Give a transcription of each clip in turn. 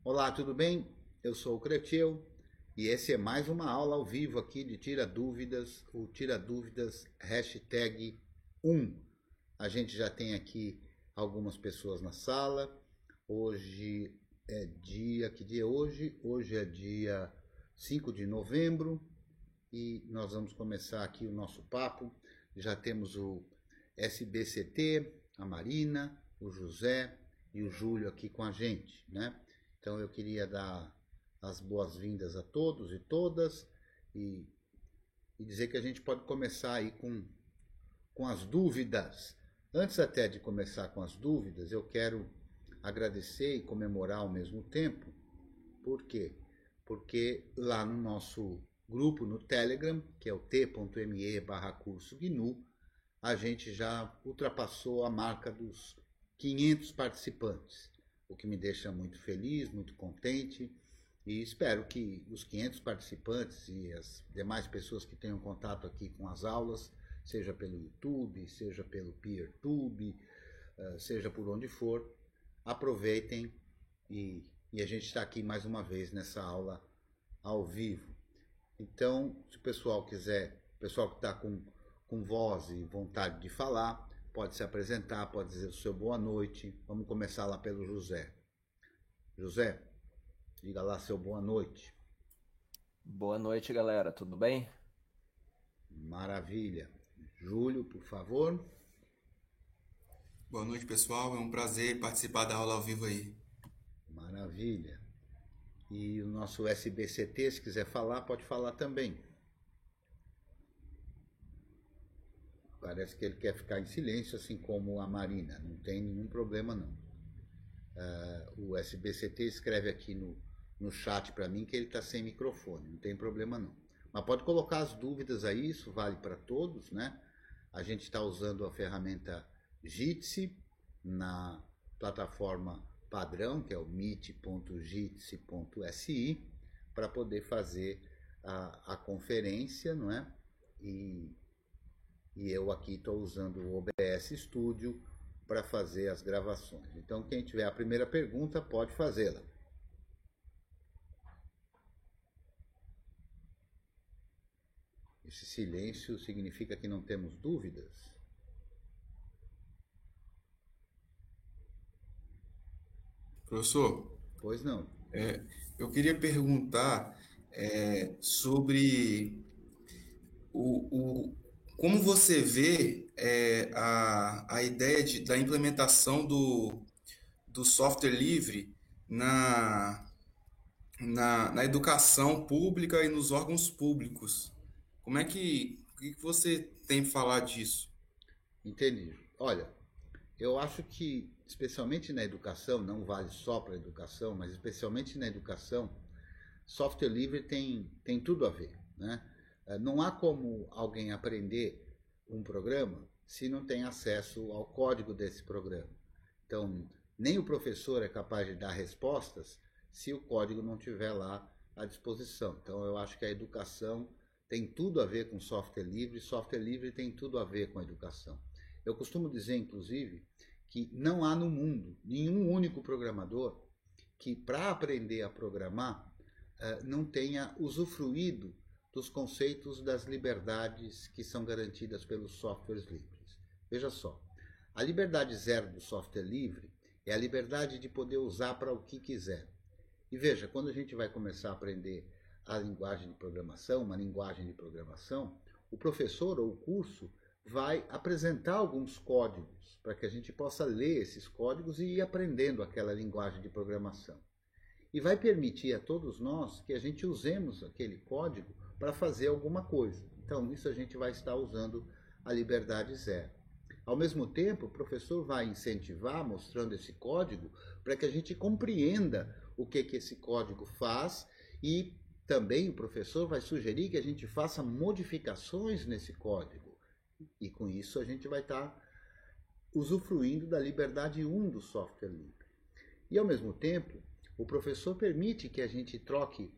Olá, tudo bem? Eu sou o Creteu e esse é mais uma aula ao vivo aqui de Tira Dúvidas, o Tira Dúvidas hashtag 1. A gente já tem aqui algumas pessoas na sala. Hoje é dia, que dia é hoje? Hoje é dia 5 de novembro e nós vamos começar aqui o nosso papo. Já temos o SBCT, a Marina, o José e o Júlio aqui com a gente, né? Então eu queria dar as boas-vindas a todos e todas e dizer que a gente pode começar aí com as dúvidas. Antes até de começar com as dúvidas, eu quero agradecer e comemorar ao mesmo tempo. Por quê? Porque lá no nosso grupo no Telegram, que é o t.me/curso GNU, a gente já ultrapassou a marca dos 500 participantes, o que me deixa muito feliz, muito contente, e espero que os 500 participantes e as demais pessoas que tenham contato aqui com as aulas, seja pelo YouTube, seja pelo PeerTube, seja por onde for, aproveitem e a gente está aqui mais uma vez nessa aula ao vivo. Então, se o pessoal quiser, o pessoal que está com voz e vontade de falar, pode se apresentar, pode dizer o seu boa noite. Vamos começar lá pelo José. José, diga lá seu boa noite. Boa noite, galera. Tudo bem? Maravilha. Júlio, por favor. Boa noite, pessoal. É um prazer participar da aula ao vivo aí. Maravilha. E o nosso SBCT, se quiser falar, pode falar também. Parece que ele quer ficar em silêncio, assim como a Marina. Não tem nenhum problema, não. O SBCT escreve aqui no chat para mim que ele está sem microfone. Não tem problema, não. Mas pode colocar as dúvidas aí, isso vale para todos, né? A gente está usando a ferramenta Jitsi na plataforma padrão, que é o meet.jitsi.si, para poder fazer a conferência, não é? E eu aqui estou usando o OBS Studio para fazer as gravações. Então, quem tiver a primeira pergunta, pode fazê-la. Esse silêncio significa que não temos dúvidas? Professor, Pois não. eu queria perguntar sobre como você vê a ideia da implementação do software livre na, na educação pública e nos órgãos públicos. O que você tem para falar disso? Entendi. Olha, eu acho que, especialmente na educação, não vale só para a educação, mas especialmente na educação, software livre tem tudo a ver, né? Não há como alguém aprender um programa se não tem acesso ao código desse programa. Então, nem o professor é capaz de dar respostas se o código não estiver lá à disposição. Então, eu acho que a educação tem tudo a ver com software livre tem tudo a ver com a educação. Eu costumo dizer, inclusive, que não há no mundo nenhum único programador que, para aprender a programar, não tenha usufruído dos conceitos das liberdades que são garantidas pelos softwares livres. Veja só, a liberdade zero do software livre é a liberdade de poder usar para o que quiser. E veja, quando a gente vai começar a aprender a linguagem de programação, uma linguagem de programação, o professor ou o curso vai apresentar alguns códigos para que a gente possa ler esses códigos e ir aprendendo aquela linguagem de programação. E vai permitir a todos nós que a gente usemos aquele código para fazer alguma coisa. Então, nisso a gente vai estar usando a liberdade zero. Ao mesmo tempo, o professor vai incentivar, mostrando esse código, para que a gente compreenda o que esse código faz e também o professor vai sugerir que a gente faça modificações nesse código. E com isso a gente vai estar usufruindo da liberdade 1 do software livre. E ao mesmo tempo, o professor permite que a gente troque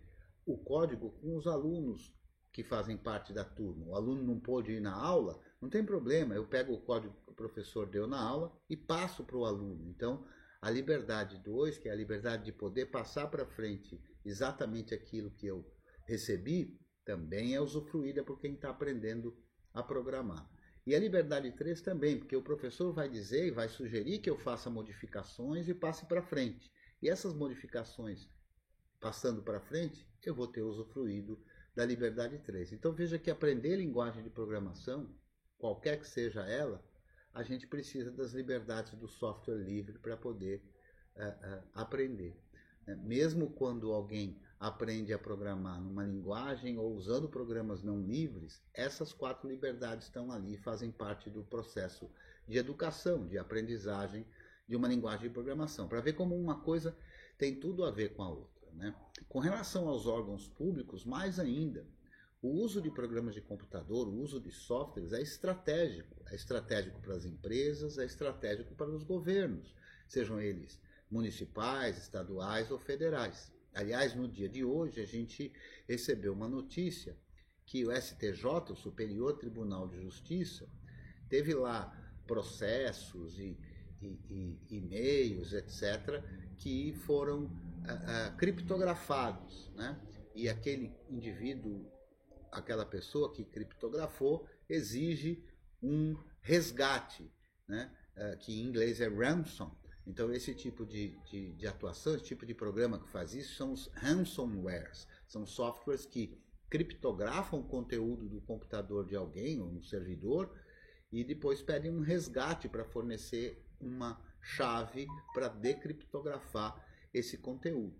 o código com os alunos que fazem parte da turma. O aluno não pôde ir na aula, não tem problema, eu pego o código que o professor deu na aula e passo para o aluno. Então, A liberdade 2, que é a liberdade de poder passar para frente exatamente aquilo que eu recebi, também é usufruída por quem está aprendendo a programar. E a liberdade 3 também, porque o professor vai dizer e vai sugerir que eu faça modificações e passe para frente. E essas modificações passando para frente, eu vou ter usufruído da liberdade 3. Então veja que aprender linguagem de programação, qualquer que seja ela, a gente precisa das liberdades do software livre para poder aprender. Mesmo quando alguém aprende a programar numa linguagem ou usando programas não livres, essas 4 liberdades estão ali e fazem parte do processo de educação, de aprendizagem de uma linguagem de programação, para ver como uma coisa tem tudo a ver com a outra. Né? Com relação aos órgãos públicos, mais ainda, o uso de programas de computador, o uso de softwares é estratégico para as empresas, é estratégico para os governos, sejam eles municipais, estaduais ou federais. Aliás, no dia de hoje, a gente recebeu uma notícia que o STJ, o Superior Tribunal de Justiça, teve lá processos e e-mails, etc., que foram criptografados, né? E aquele indivíduo, aquela pessoa que criptografou, exige um resgate, né? Que em inglês é ransom. Então esse tipo de atuação, esse tipo de programa que faz isso são os ransomwares, são softwares que criptografam o conteúdo do computador de alguém ou um servidor e depois pedem um resgate para fornecer uma chave para decriptografar esse conteúdo.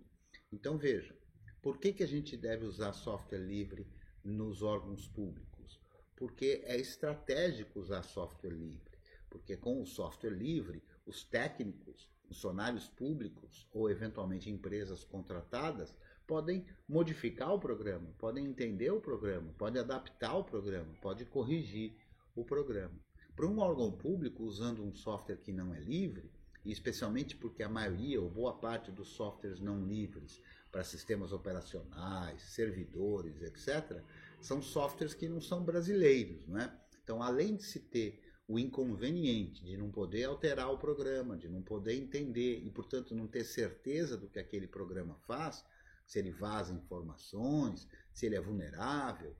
Então veja, por que a gente deve usar software livre nos órgãos públicos? Porque é estratégico usar software livre, porque com o software livre, os técnicos, funcionários públicos ou eventualmente empresas contratadas podem modificar o programa, podem entender o programa, podem adaptar o programa, podem corrigir o programa. Para um órgão público, usando um software que não é livre, e especialmente porque a maioria ou boa parte dos softwares não livres para sistemas operacionais, servidores, etc., são softwares que não são brasileiros, né? Então, além de se ter o inconveniente de não poder alterar o programa, de não poder entender e, portanto, não ter certeza do que aquele programa faz, se ele vaza informações, se ele é vulnerável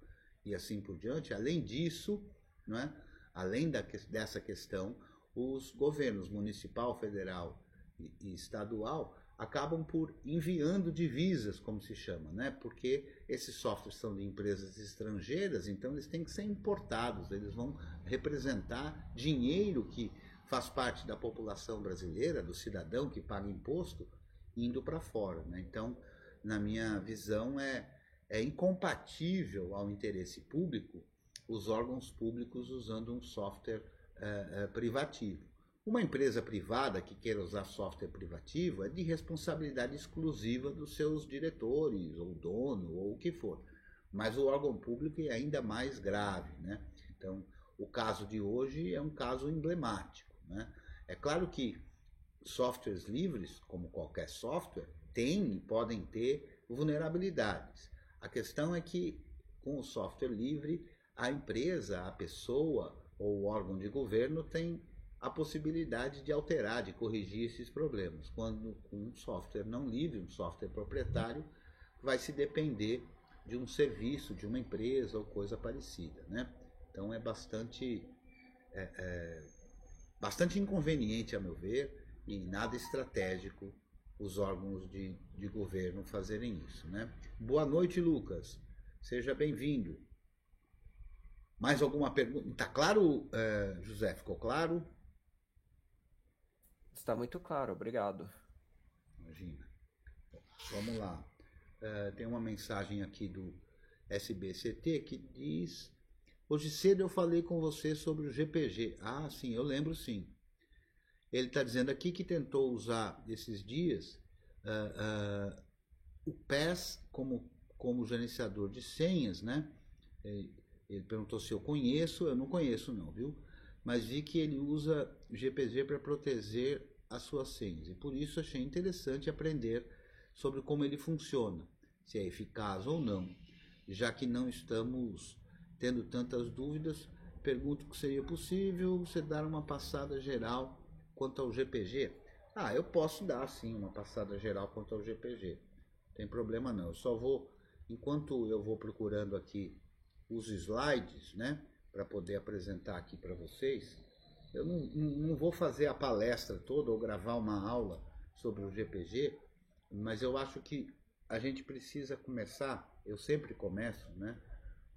e assim por diante, além disso, não é? Além dessa questão, os governos municipal, federal e estadual acabam por enviando divisas, como se chama, né? Porque esses softwares são de empresas estrangeiras, então eles têm que ser importados, eles vão representar dinheiro que faz parte da população brasileira, do cidadão que paga imposto, indo para fora, né? Então, na minha visão, é incompatível ao interesse público os órgãos públicos usando um software privativo. Uma empresa privada que queira usar software privativo é de responsabilidade exclusiva dos seus diretores, ou dono, ou o que for. Mas o órgão público é ainda mais grave, né? Então, o caso de hoje é um caso emblemático, né? É claro que softwares livres, como qualquer software, têm e podem ter vulnerabilidades. A questão é que, com o software livre, a empresa, a pessoa ou o órgão de governo tem a possibilidade de alterar, de corrigir esses problemas. Quando um software não livre, um software proprietário, vai se depender de um serviço, de uma empresa ou coisa parecida, né? Então é bastante inconveniente, a meu ver, e nada estratégico os órgãos de governo fazerem isso, né? Boa noite, Lucas. Seja bem-vindo. Mais alguma pergunta? Está claro, José? Ficou claro? Está muito claro, obrigado. Imagina. Vamos lá. Tem uma mensagem aqui do SBCT que diz: hoje cedo eu falei com você sobre o GPG. Ah, sim, eu lembro sim. Ele está dizendo aqui que tentou usar esses dias o PES como gerenciador de senhas, né? Ele perguntou se eu conheço, eu não conheço não, viu? Mas vi que ele usa o GPG para proteger as suas senhas. E por isso achei interessante aprender sobre como ele funciona, se é eficaz ou não. Já que não estamos tendo tantas dúvidas, pergunto que seria possível você dar uma passada geral quanto ao GPG. Eu posso dar sim uma passada geral quanto ao GPG. Não tem problema não. Eu só vou, enquanto eu vou procurando aqui os slides, né, para poder apresentar aqui para vocês, eu não vou fazer a palestra toda ou gravar uma aula sobre o GPG, mas eu acho que a gente precisa começar, eu sempre começo, né,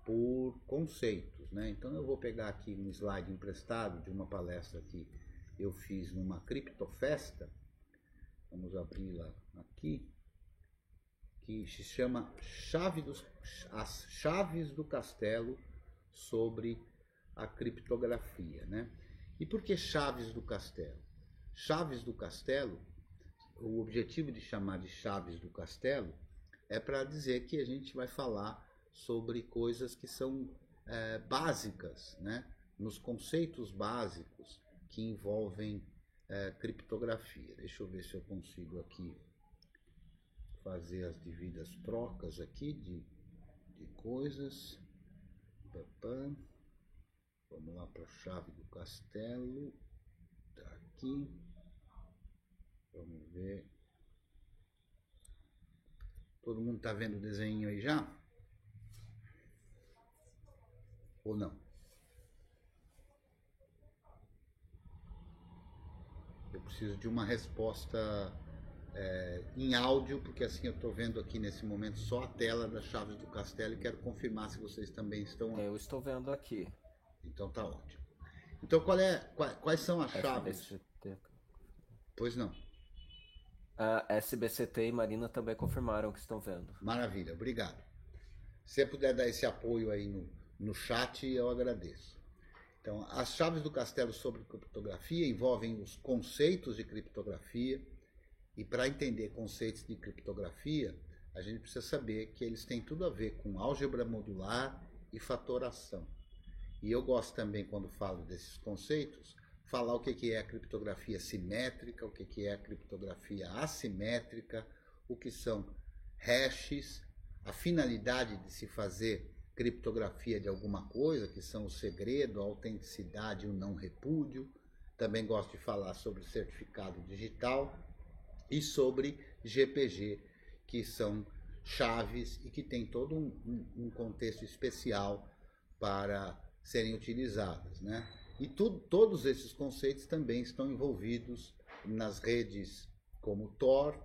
por conceitos, né? Então eu vou pegar aqui um slide emprestado de uma palestra que eu fiz numa criptofesta, vamos abri-la aqui, que se chama As Chaves do Castelo sobre a criptografia, né? E por que Chaves do Castelo? Chaves do Castelo, o objetivo de chamar de Chaves do Castelo é para dizer que a gente vai falar sobre coisas que são básicas, né? Nos conceitos básicos que envolvem criptografia. Deixa eu ver se eu consigo aqui fazer as devidas trocas aqui de coisas. Vamos lá para a chave do castelo. Tá aqui. Vamos ver. Todo mundo está vendo o desenho aí já? Ou não? Eu preciso de uma resposta em áudio, porque assim eu estou vendo aqui nesse momento só a tela das chaves do castelo e quero confirmar se vocês também estão... Eu estou vendo aqui. Então tá ótimo. Então quais são as chaves? SBCT. Pois não. A SBCT e Marina também confirmaram que estão vendo. Maravilha, obrigado. Se você puder dar esse apoio aí no chat, eu agradeço. Então, as chaves do castelo sobre criptografia envolvem os conceitos de criptografia, e para entender conceitos de criptografia, a gente precisa saber que eles têm tudo a ver com álgebra modular e fatoração. E eu gosto também, quando falo desses conceitos, falar o que é a criptografia simétrica, o que é a criptografia assimétrica, o que são hashes, a finalidade de se fazer criptografia de alguma coisa, que são o segredo, a autenticidade e o não repúdio. Também gosto de falar sobre certificado digital e sobre GPG, que são chaves e que tem todo um contexto especial para serem utilizadas, né? E todos esses conceitos também estão envolvidos nas redes como Tor,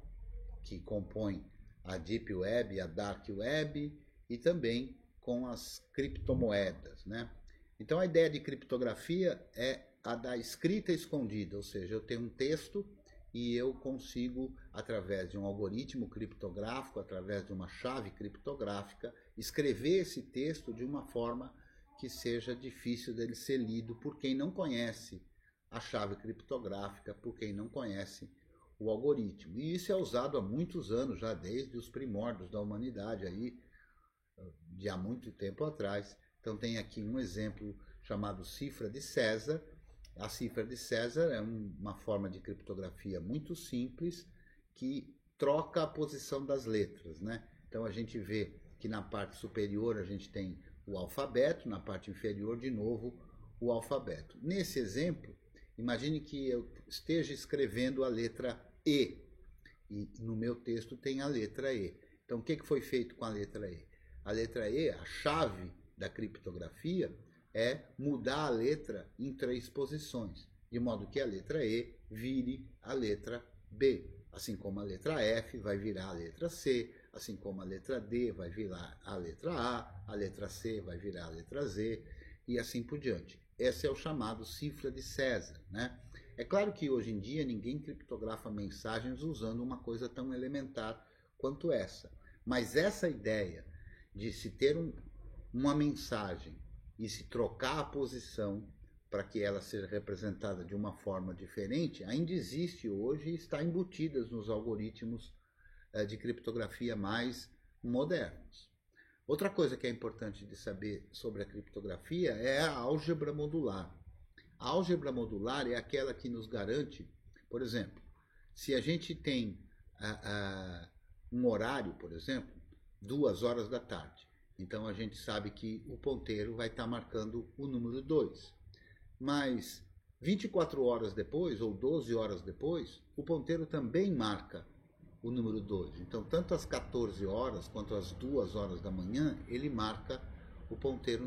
que compõe a Deep Web e a Dark Web, e também com as criptomoedas, né? Então a ideia de criptografia é a da escrita escondida, ou seja, eu tenho um texto e eu consigo, através de um algoritmo criptográfico, através de uma chave criptográfica, escrever esse texto de uma forma que seja difícil dele ser lido por quem não conhece a chave criptográfica, por quem não conhece o algoritmo. E isso é usado há muitos anos, já desde os primórdios da humanidade, aí, de há muito tempo atrás. Então tem aqui um exemplo chamado cifra de César. A cifra de César é uma forma de criptografia muito simples que troca a posição das letras, né? Então a gente vê que na parte superior a gente tem o alfabeto, na parte inferior, de novo, o alfabeto. Nesse exemplo, imagine que eu esteja escrevendo a letra E, e no meu texto tem a letra E. Então, o que foi feito com a letra E? A letra E, a chave da criptografia, é mudar a letra em 3 posições, de modo que a letra E vire a letra B, assim como a letra F vai virar a letra C, assim como a letra D vai virar a letra a letra C vai virar a letra Z, e assim por diante. Esse é o chamado cifra de César, né? É claro que hoje em dia ninguém criptografa mensagens usando uma coisa tão elementar quanto essa, mas essa ideia de se ter uma mensagem e se trocar a posição para que ela seja representada de uma forma diferente, ainda existe hoje e está embutida nos algoritmos de criptografia mais modernos. Outra coisa que é importante de saber sobre a criptografia é a álgebra modular. A álgebra modular é aquela que nos garante, por exemplo, se a gente tem um horário, por exemplo, 2 horas da tarde, então a gente sabe que o ponteiro vai estar marcando o número 2. Mas 24 horas depois, ou 12 horas depois, o ponteiro também marca o número 2. Então, tanto às 14 horas quanto às 2 horas da manhã, ele marca o ponteiro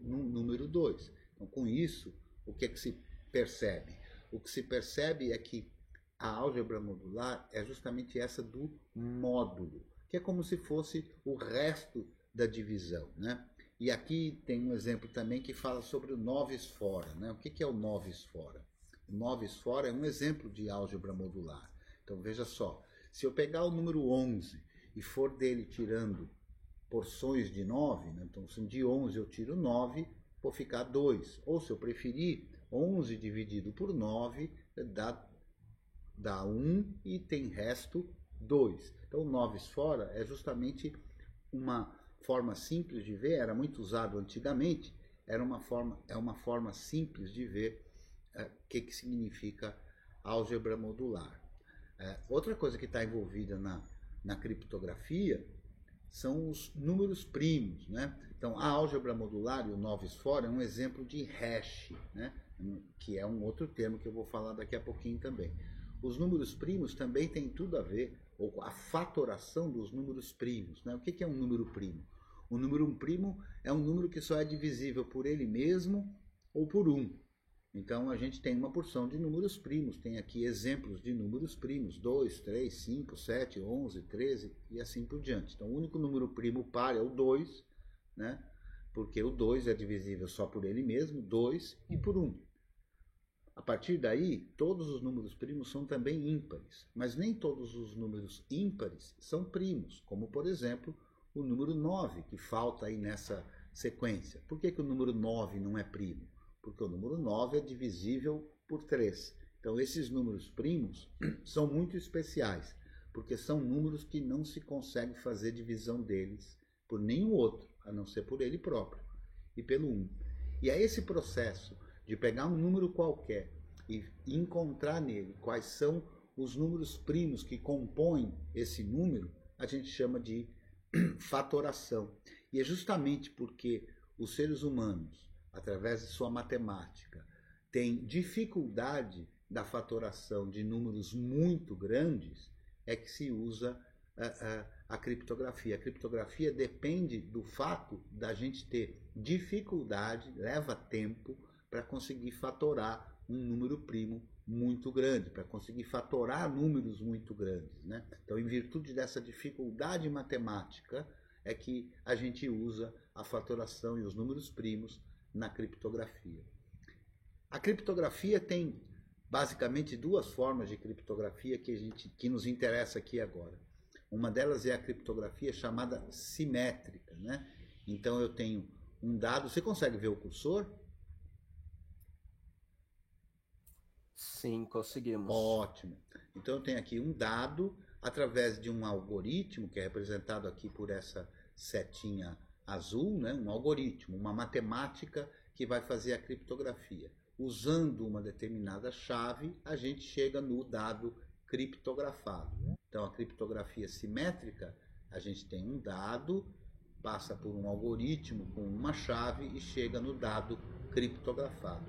número 2. Então, com isso, o que é que se percebe? O que se percebe é que a álgebra modular é justamente essa do módulo, que é como se fosse o resto da divisão, né? E aqui tem um exemplo também que fala sobre o novis fora, né? O que é o novis fora? O novis fora é um exemplo de álgebra modular. Então, veja só, se eu pegar o número 11 e for dele tirando porções de 9, né? Então, se de 11 eu tiro 9, vou ficar 2. Ou, se eu preferir, 11 dividido por 9 dá 1 e tem resto 2. Então, o novis fora é justamente uma forma simples de ver, era muito usado antigamente, é uma forma simples de ver o que significa álgebra modular. Outra coisa que está envolvida na criptografia são os números primos, né? Então, a álgebra modular e o novis fora é um exemplo de hash, né? Que é um outro termo que eu vou falar daqui a pouquinho também. Os números primos também têm tudo a ver, ou a fatoração dos números primos, né? O que é um número primo? O número primo é um número que só é divisível por ele mesmo ou por 1. Então, a gente tem uma porção de números primos. Tem aqui exemplos de números primos: 2, 3, 5, 7, 11, 13 e assim por diante. Então, o único número primo par é o 2, né? Porque o 2 é divisível só por ele mesmo, 2 e por 1. A partir daí, todos os números primos são também ímpares, mas nem todos os números ímpares são primos, como, por exemplo, o número 9, que falta aí nessa sequência. Por que o número 9 não é primo? Porque o número 9 é divisível por 3. Então, esses números primos são muito especiais, porque são números que não se consegue fazer divisão deles por nenhum outro, a não ser por ele próprio, e pelo 1. E é esse processo de pegar um número qualquer e encontrar nele quais são os números primos que compõem esse número, a gente chama de fatoração. E é justamente porque os seres humanos, através de sua matemática, têm dificuldade da fatoração de números muito grandes, é que se usa a criptografia. A criptografia depende do fato da gente ter dificuldade, leva tempo para conseguir fatorar um número primo muito grande, para conseguir fatorar números muito grandes, né? Então, em virtude dessa dificuldade matemática, é que a gente usa a fatoração e os números primos na criptografia. A criptografia tem basicamente duas formas de criptografia que nos interessa aqui agora. Uma delas é a criptografia chamada simétrica, né? Então, eu tenho um dado. Você consegue ver o cursor? Sim, conseguimos. Ótimo. Então, eu tenho aqui um dado através de um algoritmo, que é representado aqui por essa setinha azul, né? Um algoritmo, uma matemática que vai fazer a criptografia. Usando uma determinada chave, a gente chega no dado criptografado. Então, a criptografia simétrica, a gente tem um dado, passa por um algoritmo com uma chave e chega no dado criptografado.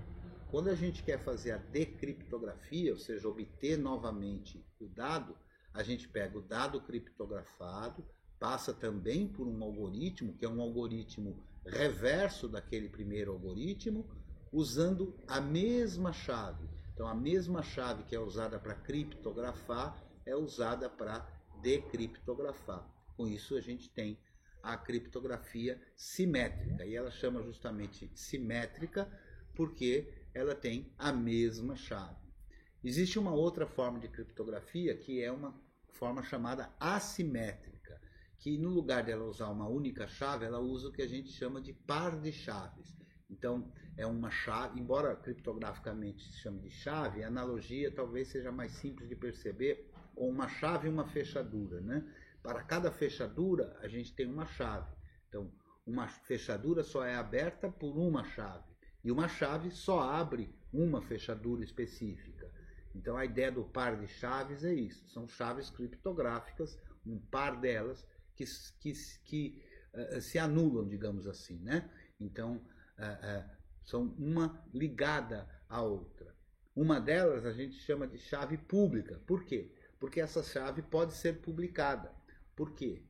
Quando a gente quer fazer a decriptografia, ou seja, obter novamente o dado, a gente pega o dado criptografado, passa também por um algoritmo, que é um algoritmo reverso daquele primeiro algoritmo, usando a mesma chave. Então, a mesma chave que é usada para criptografar é usada para decriptografar. Com isso, a gente tem a criptografia simétrica. E ela chama justamente simétrica porque ela tem a mesma chave. Existe uma outra forma de criptografia que é uma forma chamada assimétrica, que no lugar dela usar uma única chave, ela usa o que a gente chama de par de chaves. Então, é uma chave, embora criptograficamente se chame de chave, a analogia talvez seja mais simples de perceber com uma chave e uma fechadura, né? Para cada fechadura, a gente tem uma chave. Então, uma fechadura só é aberta por uma chave. E uma chave só abre uma fechadura específica. Então, a ideia do par de chaves é isso. São chaves criptográficas, um par delas, que se anulam, digamos assim, né? Então, são uma ligada à outra. Uma delas a gente chama de chave pública. Por quê? Porque essa chave pode ser publicada. Por quê?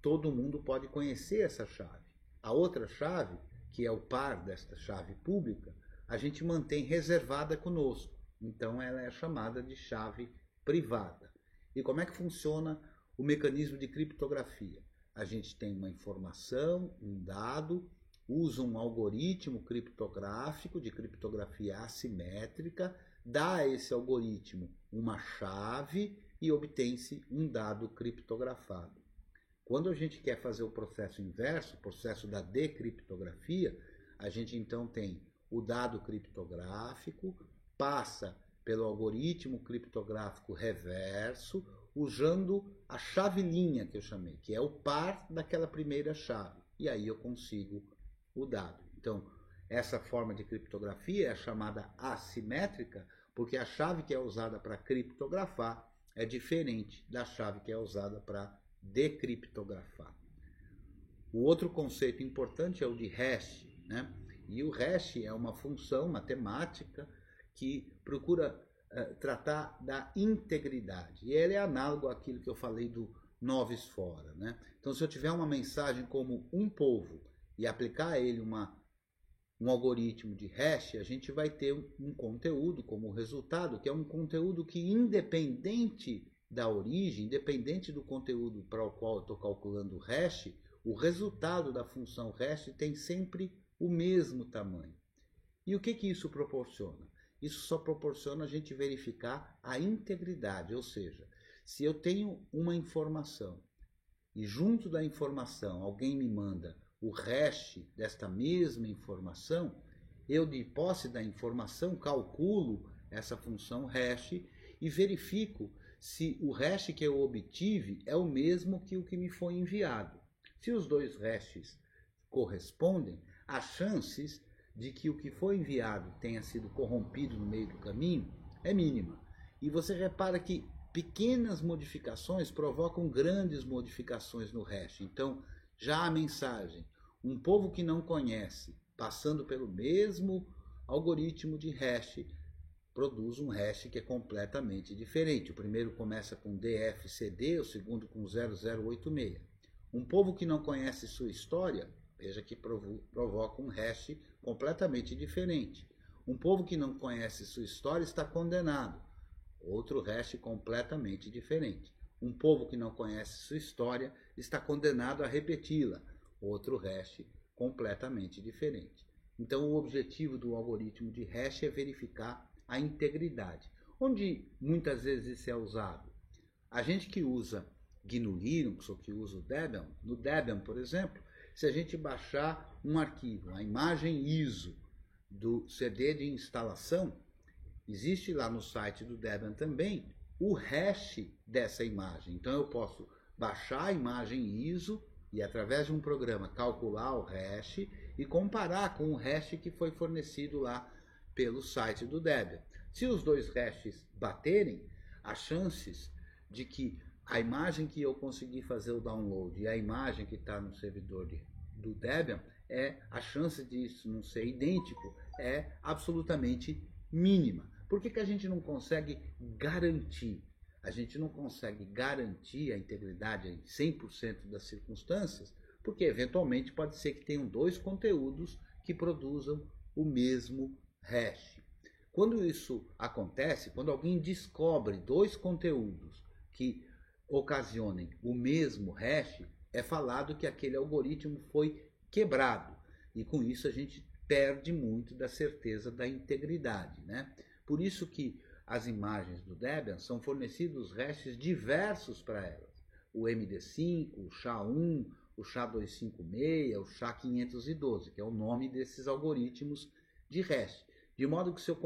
Todo mundo pode conhecer essa chave. A outra chave, que é o par desta chave pública, a gente mantém reservada conosco. Então ela é chamada de chave privada. E como é que funciona o mecanismo de criptografia? A gente tem uma informação, um dado, usa um algoritmo criptográfico de criptografia assimétrica, dá a esse algoritmo uma chave e obtém-se um dado criptografado. Quando a gente quer fazer o processo inverso, o processo da decriptografia, a gente então tem o dado criptográfico, passa pelo algoritmo criptográfico reverso, usando a chave-linha que eu chamei, que é o par daquela primeira chave. E aí eu consigo o dado. Então, essa forma de criptografia é chamada assimétrica, porque a chave que é usada para criptografar é diferente da chave que é usada para decriptografar. O outro conceito importante é o de hash, né? E o hash é uma função matemática que procura tratar da integridade. E ele é análogo àquilo que eu falei do novis fora, né? Então, se eu tiver uma mensagem como um povo e aplicar a ele um algoritmo de hash, a gente vai ter um conteúdo como resultado, que é um conteúdo que, independente da origem, independente do conteúdo para o qual eu estou calculando o hash, o resultado da função hash tem sempre o mesmo tamanho. E o que isso proporciona? Isso só proporciona a gente verificar a integridade, ou seja, se eu tenho uma informação e junto da informação alguém me manda o hash desta mesma informação, eu, de posse da informação, calculo essa função hash e verifico se o hash que eu obtive é o mesmo que o que me foi enviado. Se os dois hashes correspondem, as chances de que o que foi enviado tenha sido corrompido no meio do caminho é mínima. E você repara que pequenas modificações provocam grandes modificações no hash. Então, já a mensagem, um povo que não conhece, passando pelo mesmo algoritmo de hash, produz um hash que é completamente diferente. O primeiro começa com DFCD, o segundo com 0086. Um povo que não conhece sua história, veja que provoca um hash completamente diferente. Um povo que não conhece sua história está condenado. Outro hash completamente diferente. Um povo que não conhece sua história está condenado a repeti-la. Outro hash completamente diferente. Então, o objetivo do algoritmo de hash é verificar a integridade. Onde muitas vezes isso é usado? A gente que usa GNU Linux ou que usa o Debian, no Debian, por exemplo, se a gente baixar um arquivo, a imagem ISO do CD de instalação, existe lá no site do Debian também o hash dessa imagem. Então eu posso baixar a imagem ISO e, através de um programa, calcular o hash e comparar com o hash que foi fornecido lá pelo site do Debian. Se os dois hashes baterem, as chances de que a imagem que eu consegui fazer o download e a imagem que está no servidor do Debian, a chance disso não ser idêntico é absolutamente mínima. Por que a gente não consegue garantir? A gente não consegue garantir a integridade em 100% das circunstâncias, porque eventualmente pode ser que tenham dois conteúdos que produzam o mesmo hash. Quando isso acontece, quando alguém descobre dois conteúdos que ocasionem o mesmo hash, é falado que aquele algoritmo foi quebrado. E com isso a gente perde muito da certeza da integridade, né? Por isso que as imagens do Debian são fornecidos hashes diversos para elas. O MD5, o SHA-1, o SHA-256, o SHA-512, que é o nome desses algoritmos de hash. De modo que se eu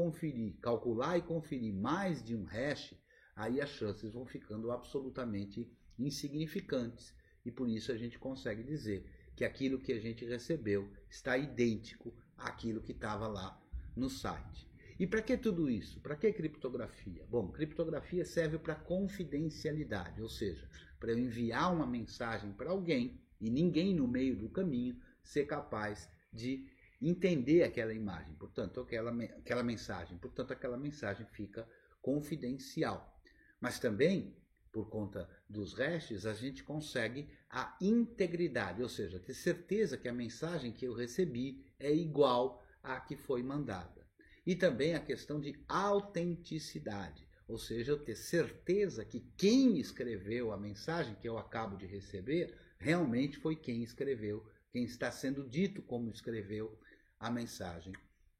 calcular e conferir mais de um hash, aí as chances vão ficando absolutamente insignificantes. E por isso a gente consegue dizer que aquilo que a gente recebeu está idêntico àquilo que estava lá no site. E para que tudo isso? Para que criptografia? Bom, criptografia serve para confidencialidade, ou seja, para eu enviar uma mensagem para alguém e ninguém no meio do caminho ser capaz de entender aquela imagem, portanto, aquela mensagem. Portanto, aquela mensagem fica confidencial. Mas também, por conta dos hashes, a gente consegue a integridade, ou seja, ter certeza que a mensagem que eu recebi é igual à que foi mandada. E também a questão de autenticidade, ou seja, eu ter certeza que quem escreveu a mensagem que eu acabo de receber realmente foi quem escreveu, quem está sendo dito como escreveu a mensagem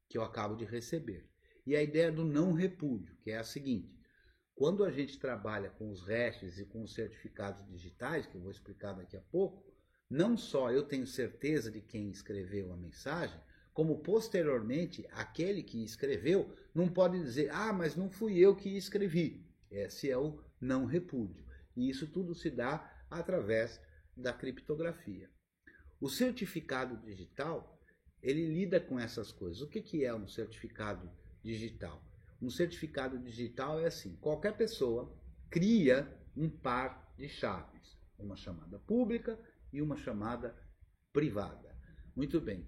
que eu acabo de receber. E a ideia do não repúdio, que é a seguinte: quando a gente trabalha com os hashes e com os certificados digitais, que eu vou explicar daqui a pouco, não só eu tenho certeza de quem escreveu a mensagem, como posteriormente aquele que escreveu não pode dizer, mas não fui eu que escrevi. Esse é o não repúdio. E isso tudo se dá através da criptografia. O certificado digital, ele lida com essas coisas. O que é um certificado digital? Um certificado digital é assim: qualquer pessoa cria um par de chaves, uma chamada pública e uma chamada privada. Muito bem,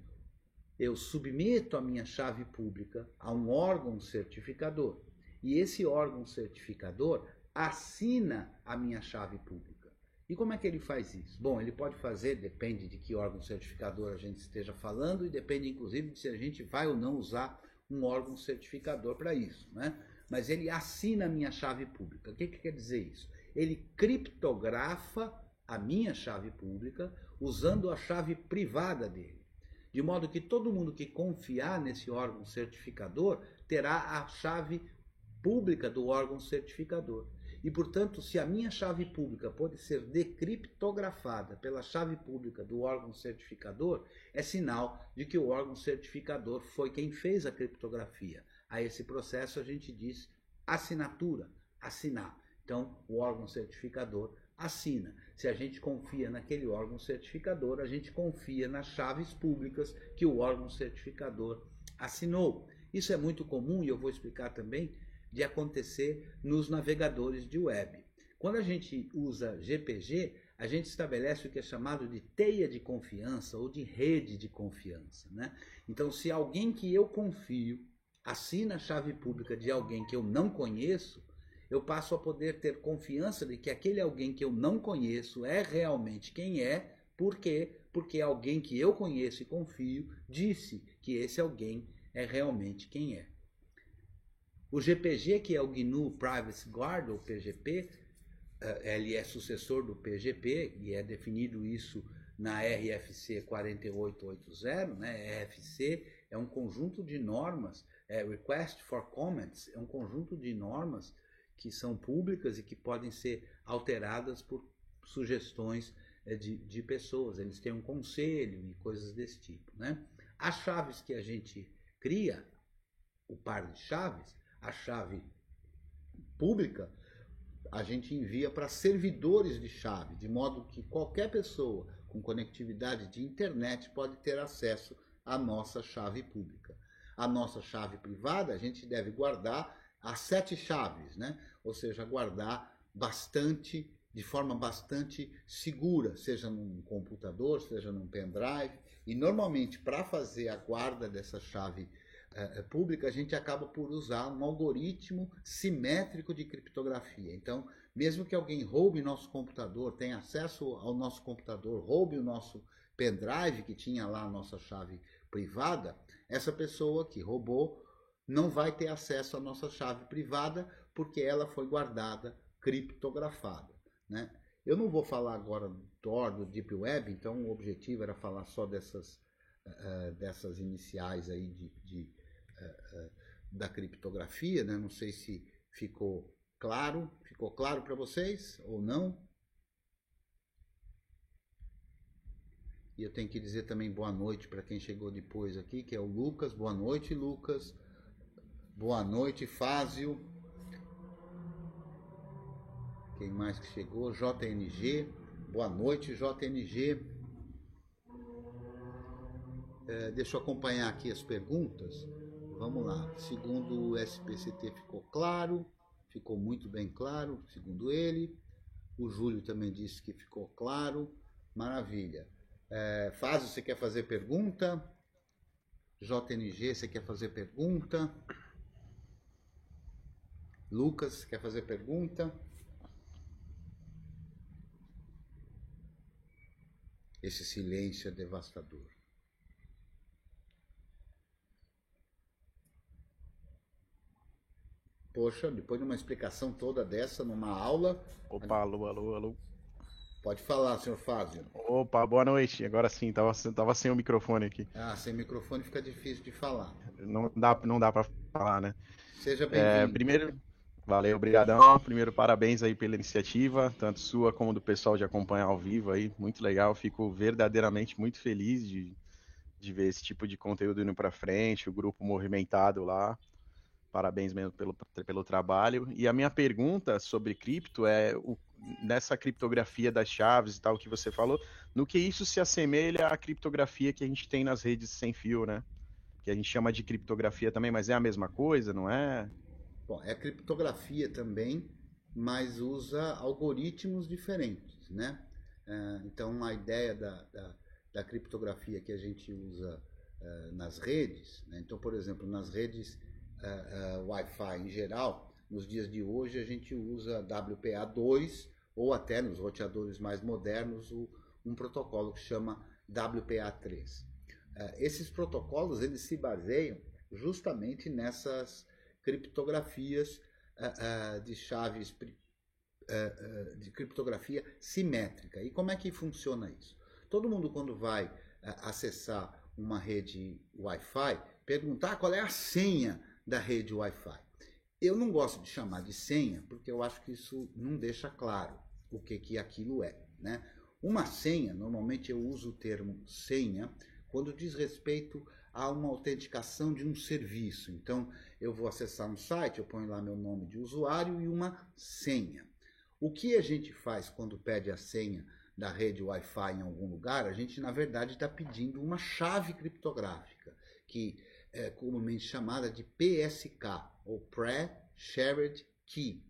eu submeto a minha chave pública a um órgão certificador e esse órgão certificador assina a minha chave pública. E como é que ele faz isso? Bom, ele pode fazer, depende de que órgão certificador a gente esteja falando e depende inclusive de se a gente vai ou não usar um órgão certificador para isso, né? Mas ele assina a minha chave pública. O que quer dizer isso? Ele criptografa a minha chave pública usando a chave privada dele, de modo que todo mundo que confiar nesse órgão certificador terá a chave pública do órgão certificador. E, portanto, se a minha chave pública pode ser decriptografada pela chave pública do órgão certificador, é sinal de que o órgão certificador foi quem fez a criptografia. A esse processo a gente diz assinatura, assinar. Então, o órgão certificador assina. Se a gente confia naquele órgão certificador, a gente confia nas chaves públicas que o órgão certificador assinou. Isso é muito comum, e eu vou explicar também, de acontecer nos navegadores de web. Quando a gente usa GPG, a gente estabelece o que é chamado de teia de confiança ou de rede de confiança, né? Então, se alguém que eu confio assina a chave pública de alguém que eu não conheço, eu passo a poder ter confiança de que aquele alguém que eu não conheço é realmente quem é. Por quê? Porque alguém que eu conheço e confio disse que esse alguém é realmente quem é. O GPG, que é o GNU Privacy Guard, ou PGP, ele é sucessor do PGP, e é definido isso na RFC 4880, né? RFC é um conjunto de normas, Request for Comments, é um conjunto de normas que são públicas e que podem ser alteradas por sugestões de pessoas. Eles têm um conselho e coisas desse tipo, né? As chaves que a gente cria, o par de chaves, a chave pública, a gente envia para servidores de chave, de modo que qualquer pessoa com conectividade de internet pode ter acesso à nossa chave pública. A nossa chave privada a gente deve guardar as 7 chaves, né? Ou seja, guardar de forma bastante segura, seja num computador, seja num pendrive. E normalmente, para fazer a guarda dessa chave pública, a gente acaba por usar um algoritmo simétrico de criptografia. Então, mesmo que alguém roube nosso computador, tenha acesso ao nosso computador, roube o nosso pendrive que tinha lá a nossa chave privada, essa pessoa que roubou não vai ter acesso à nossa chave privada porque ela foi guardada criptografada, né? Eu não vou falar agora do Tor, do Deep Web, então o objetivo era falar só dessas iniciais aí da criptografia, né? Não sei se ficou claro para vocês ou não. E eu tenho que dizer também boa noite para quem chegou depois aqui, que é o Lucas. Boa noite, Lucas. Boa noite, Fázio. Quem mais que chegou? JNG. Boa noite, JNG. Deixa eu acompanhar aqui as perguntas. Vamos lá. Segundo o SPCT ficou claro. Ficou muito bem claro, segundo ele. O Júlio também disse que ficou claro. Maravilha. Fázio, você quer fazer pergunta? JNG, você quer fazer pergunta? Lucas, quer fazer pergunta? Esse silêncio é devastador. Poxa, depois de uma explicação toda dessa, numa aula... Opa, alô, alô, alô. Pode falar, senhor Fábio. Opa, boa noite. Agora sim, tava sem o microfone aqui. Ah, sem microfone fica difícil de falar. Não dá para falar, né? Seja bem-vindo. Primeiro, valeu, obrigadão. Primeiro, parabéns aí pela iniciativa, tanto sua como do pessoal de acompanhar ao vivo aí. Muito legal, fico verdadeiramente muito feliz de ver esse tipo de conteúdo indo para frente, o grupo movimentado lá. Parabéns mesmo pelo trabalho. E a minha pergunta sobre cripto é, nessa criptografia das chaves e tal que você falou, no que isso se assemelha à criptografia que a gente tem nas redes sem fio, né? Que a gente chama de criptografia também, mas é a mesma coisa, não é? Bom, é criptografia também, mas usa algoritmos diferentes, né? Então, a ideia da criptografia que a gente usa nas redes, né? Então, por exemplo, nas redes Wi-Fi em geral, nos dias de hoje a gente usa WPA2 ou até nos roteadores mais modernos um protocolo que chama WPA3. Esses protocolos eles se baseiam justamente nessas criptografias de chaves de criptografia simétrica. E como é que funciona isso? Todo mundo quando vai acessar uma rede Wi-Fi perguntar qual é a senha da rede Wi-Fi. Eu não gosto de chamar de senha, porque eu acho que isso não deixa claro o que aquilo é, né? Uma senha, normalmente eu uso o termo senha, quando diz respeito a uma autenticação de um serviço. Então, eu vou acessar um site, eu ponho lá meu nome de usuário e uma senha. O que a gente faz quando pede a senha da rede Wi-Fi em algum lugar? A gente, na verdade, está pedindo uma chave criptográfica, que é comumente chamada de PSK, ou Pre-Shared Key,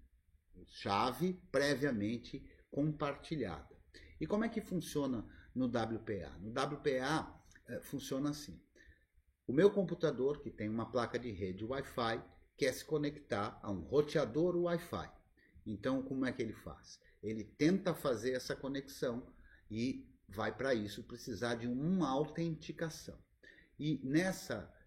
chave previamente compartilhada. E como é que funciona no WPA? No WPA funciona assim. O meu computador, que tem uma placa de rede Wi-Fi, quer se conectar a um roteador Wi-Fi. Então, como é que ele faz? Ele tenta fazer essa conexão e vai para isso precisar de uma autenticação. E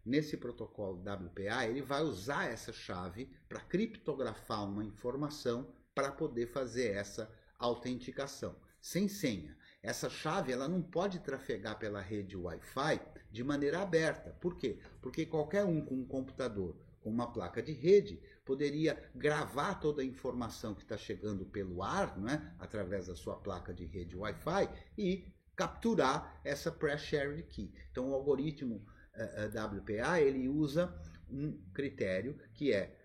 nesse protocolo WPA, ele vai usar essa chave para criptografar uma informação para poder fazer essa autenticação, sem senha. Essa chave ela não pode trafegar pela rede Wi-Fi de maneira aberta. Por quê? Porque qualquer um com um computador, com uma placa de rede, poderia gravar toda a informação que está chegando pelo ar, não é? Através da sua placa de rede Wi-Fi, e capturar essa pre-shared key. Então, o algoritmo WPA ele usa um critério que é,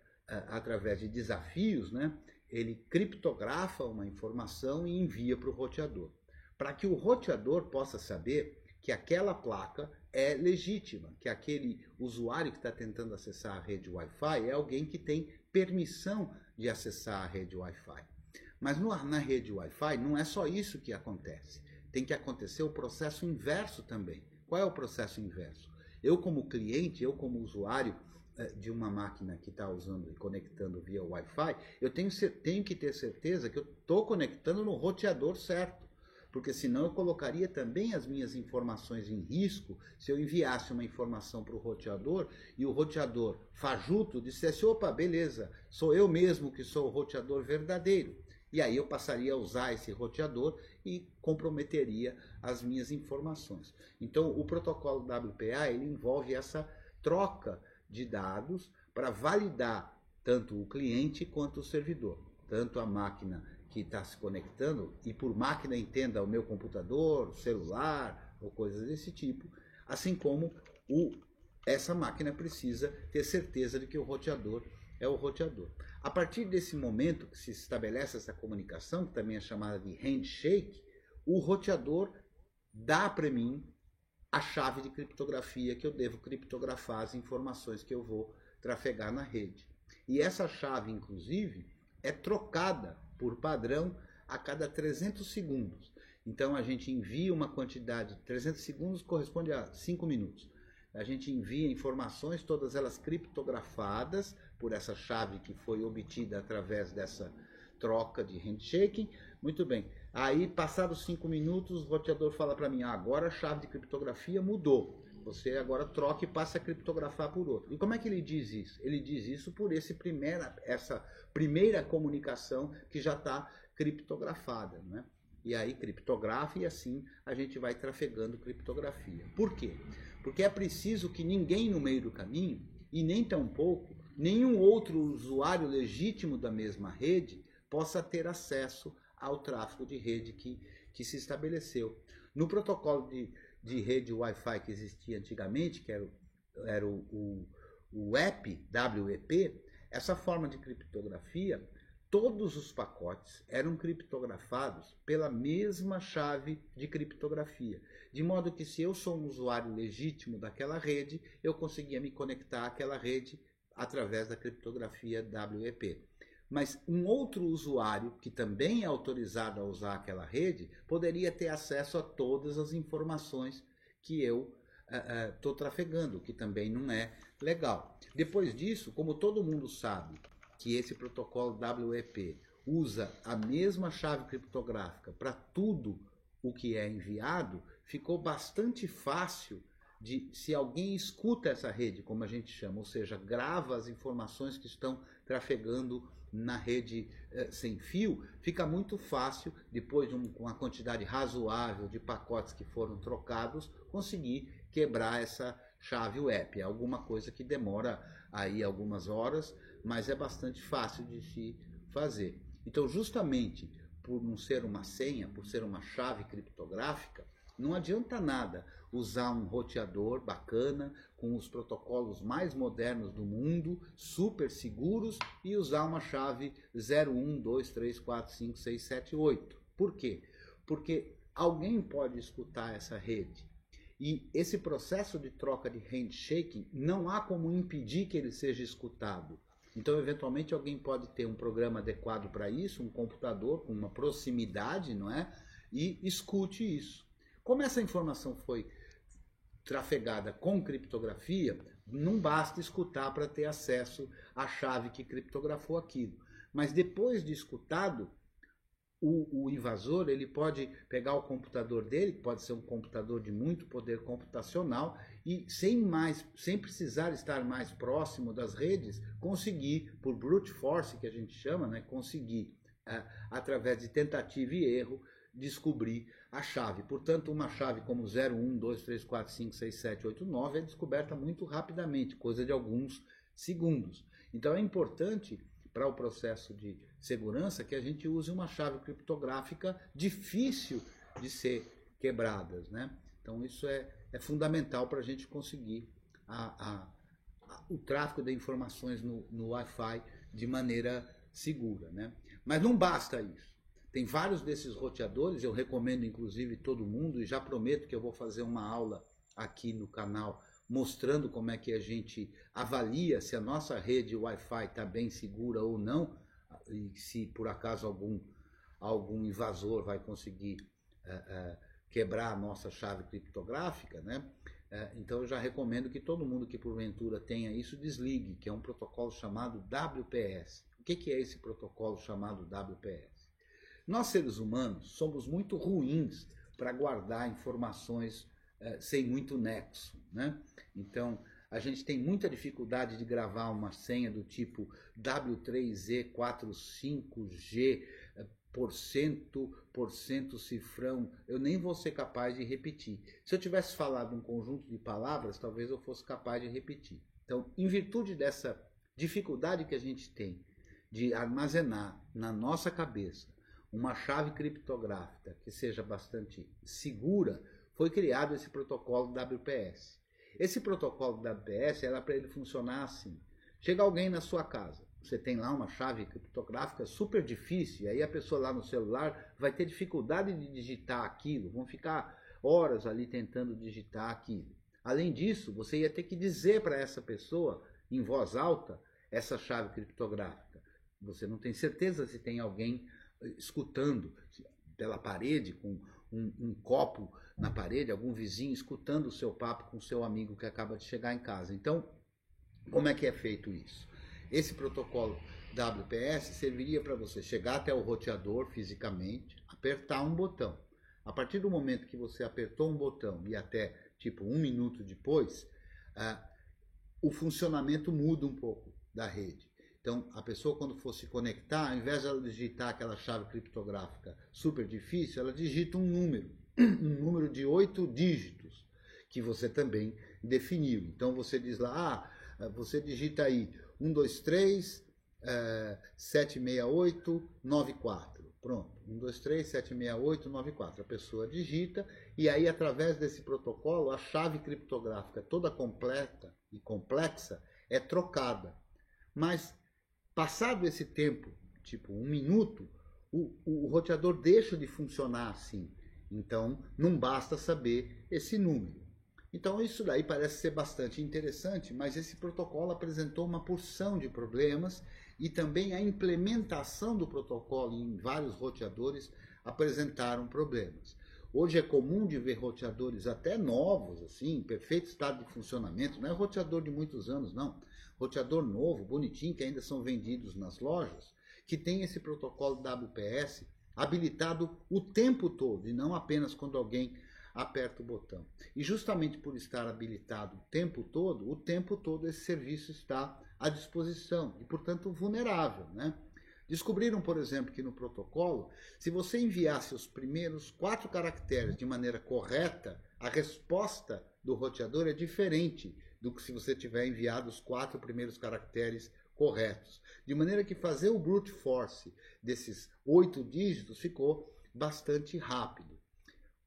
através de desafios, né? Ele criptografa uma informação e envia para o roteador. Para que o roteador possa saber que aquela placa é legítima, que aquele usuário que está tentando acessar a rede Wi-Fi é alguém que tem permissão de acessar a rede Wi-Fi. Mas na rede Wi-Fi não é só isso que acontece. Tem que acontecer o processo inverso também. Qual é o processo inverso? Eu como cliente, eu como usuário de uma máquina que está usando e conectando via Wi-Fi, eu tenho que ter certeza que eu estou conectando no roteador certo. Porque senão eu colocaria também as minhas informações em risco se eu enviasse uma informação para o roteador e o roteador fajuto dissesse, opa, beleza, sou eu mesmo que sou o roteador verdadeiro. E aí eu passaria a usar esse roteador e comprometeria as minhas informações. Então o protocolo WPA ele envolve essa troca de dados para validar tanto o cliente quanto o servidor. Tanto a máquina que está se conectando, e por máquina entenda o meu computador, o celular ou coisas desse tipo, assim como essa máquina precisa ter certeza de que o roteador é o roteador. A partir desse momento que se estabelece essa comunicação, que também é chamada de handshake, o roteador dá para mim a chave de criptografia que eu devo criptografar as informações que eu vou trafegar na rede. E essa chave, inclusive, é trocada por padrão a cada 300 segundos. Então a gente envia uma quantidade, 300 segundos corresponde a 5 minutos. a gente envia informações, todas elas criptografadas por essa chave que foi obtida através dessa troca de handshaking. Muito bem. Aí, passados 5 minutos, o roteador fala para mim, agora a chave de criptografia mudou. Você agora troca e passa a criptografar por outro. E como é que ele diz isso? Ele diz isso por essa primeira comunicação que já está criptografada, né? E aí criptografa e assim a gente vai trafegando criptografia. Por quê? Porque é preciso que ninguém no meio do caminho, e nem tampouco nenhum outro usuário legítimo da mesma rede, possa ter acesso ao tráfego de rede que se estabeleceu. No protocolo de rede Wi-Fi que existia antigamente, que era o WEP, essa forma de criptografia, todos os pacotes eram criptografados pela mesma chave de criptografia. De modo que se eu sou um usuário legítimo daquela rede, eu conseguia me conectar àquela rede através da criptografia WEP. Mas um outro usuário, que também é autorizado a usar aquela rede, poderia ter acesso a todas as informações que eu estou trafegando, que também não é legal. Depois disso, como todo mundo sabe que esse protocolo WEP usa a mesma chave criptográfica para tudo o que é enviado, ficou bastante fácil de, se alguém escuta essa rede, como a gente chama, ou seja, grava as informações que estão trafegando na rede sem fio, fica muito fácil, depois de uma quantidade razoável de pacotes que foram trocados, conseguir quebrar essa chave WEP. É alguma coisa que demora aí algumas horas, mas é bastante fácil de se fazer. Então, justamente por não ser uma senha, por ser uma chave criptográfica, não adianta nada usar um roteador bacana, com os protocolos mais modernos do mundo, super seguros, e usar uma chave 01, 2, 3, 4, 5, 6, 7, 8. Por quê? Porque alguém pode escutar essa rede. E esse processo de troca de handshaking, não há como impedir que ele seja escutado. Então, eventualmente, alguém pode ter um programa adequado para isso, um computador com uma proximidade, não é? E escute isso. Como essa informação foi trafegada com criptografia, não basta escutar para ter acesso à chave que criptografou aquilo. Mas depois de escutado, o invasor ele pode pegar o computador dele, que pode ser um computador de muito poder computacional, e sem precisar estar mais próximo das redes, conseguir, por brute force que a gente chama, né, conseguir, através de tentativa e erro, descobrir a chave. Portanto, uma chave como 0, 1, 2, 3, 4, 5, 6, 7, 8, 9 é descoberta muito rapidamente, coisa de alguns segundos. Então é importante para o processo de segurança que a gente use uma chave criptográfica difícil de ser quebradas, né? Então isso é fundamental para a gente conseguir o tráfego de informações no Wi-Fi de maneira segura, né? Mas não basta isso. Tem vários desses roteadores, eu recomendo inclusive todo mundo, e já prometo que eu vou fazer uma aula aqui no canal mostrando como é que a gente avalia se a nossa rede Wi-Fi está bem segura ou não, e se por acaso algum invasor vai conseguir quebrar a nossa chave criptográfica, né? Então eu já recomendo que todo mundo que porventura tenha isso desligue, que é um protocolo chamado WPS. O que é esse protocolo chamado WPS? Nós, seres humanos, somos muito ruins para guardar informações sem muito nexo, né? Então, a gente tem muita dificuldade de gravar uma senha do tipo W3E45G % cifrão. Eu nem vou ser capaz de repetir. Se eu tivesse falado um conjunto de palavras, talvez eu fosse capaz de repetir. Então, em virtude dessa dificuldade que a gente tem de armazenar na nossa cabeça uma chave criptográfica que seja bastante segura, foi criado esse protocolo WPS. Esse protocolo WPS era para ele funcionar assim. Chega alguém na sua casa, você tem lá uma chave criptográfica super difícil, e aí a pessoa lá no celular vai ter dificuldade de digitar aquilo, vão ficar horas ali tentando digitar aquilo. Além disso, você ia ter que dizer para essa pessoa, em voz alta, essa chave criptográfica. Você não tem certeza se tem alguém escutando pela parede com um copo na parede, algum vizinho escutando o seu papo com o seu amigo que acaba de chegar em casa. Então, como é que é feito isso? Esse protocolo WPS serviria para você chegar até o roteador fisicamente, apertar um botão. A partir do momento que você apertou um botão e até tipo 1 minuto depois, o funcionamento muda um pouco da rede. Então, a pessoa quando for se conectar, ao invés de ela digitar aquela chave criptográfica super difícil, ela digita um número de 8 dígitos, que você também definiu. Então, você diz lá, você digita aí 123 768 94. Pronto, 123 768 94. A pessoa digita e aí, através desse protocolo, a chave criptográfica toda completa e complexa é trocada. Mas, passado esse tempo, tipo 1 minuto, o roteador deixa de funcionar assim. Então, não basta saber esse número. Então, isso daí parece ser bastante interessante, mas esse protocolo apresentou uma porção de problemas e também a implementação do protocolo em vários roteadores apresentaram problemas. Hoje é comum de ver roteadores até novos, assim, em perfeito estado de funcionamento, não é roteador de muitos anos, não. Roteador novo, bonitinho, que ainda são vendidos nas lojas, que tem esse protocolo WPS habilitado o tempo todo, e não apenas quando alguém aperta o botão. E justamente por estar habilitado o tempo todo esse serviço está à disposição e, portanto, vulnerável, né? Descobriram, por exemplo, que no protocolo, se você enviasse os primeiros 4 caracteres de maneira correta, a resposta do roteador é diferente do que se você tiver enviado os 4 primeiros caracteres corretos. De maneira que fazer o brute force desses 8 dígitos ficou bastante rápido.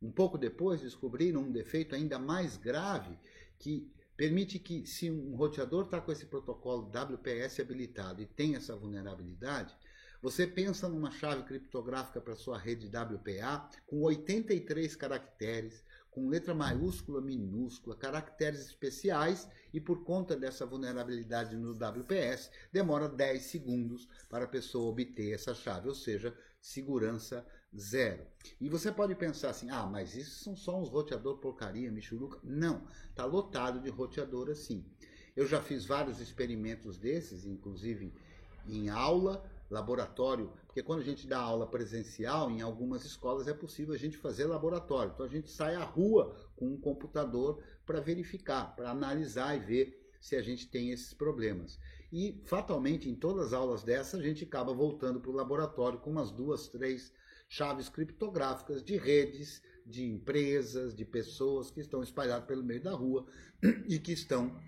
Um pouco depois descobriram um defeito ainda mais grave que permite que, se um roteador está com esse protocolo WPS habilitado e tem essa vulnerabilidade, você pensa numa chave criptográfica para sua rede WPA com 83 caracteres, com letra maiúscula, minúscula, caracteres especiais, e por conta dessa vulnerabilidade no WPS, demora 10 segundos para a pessoa obter essa chave, ou seja, segurança zero. E você pode pensar assim, mas isso são só uns roteador porcaria, michuruca. Não, está lotado de roteador assim. Eu já fiz vários experimentos desses, inclusive em aula, laboratório, porque quando a gente dá aula presencial, em algumas escolas é possível a gente fazer laboratório. Então a gente sai à rua com um computador para verificar, para analisar e ver se a gente tem esses problemas. E fatalmente em todas as aulas dessas a gente acaba voltando para o laboratório com umas 2, 3 chaves criptográficas de redes, de empresas, de pessoas que estão espalhadas pelo meio da rua e que estão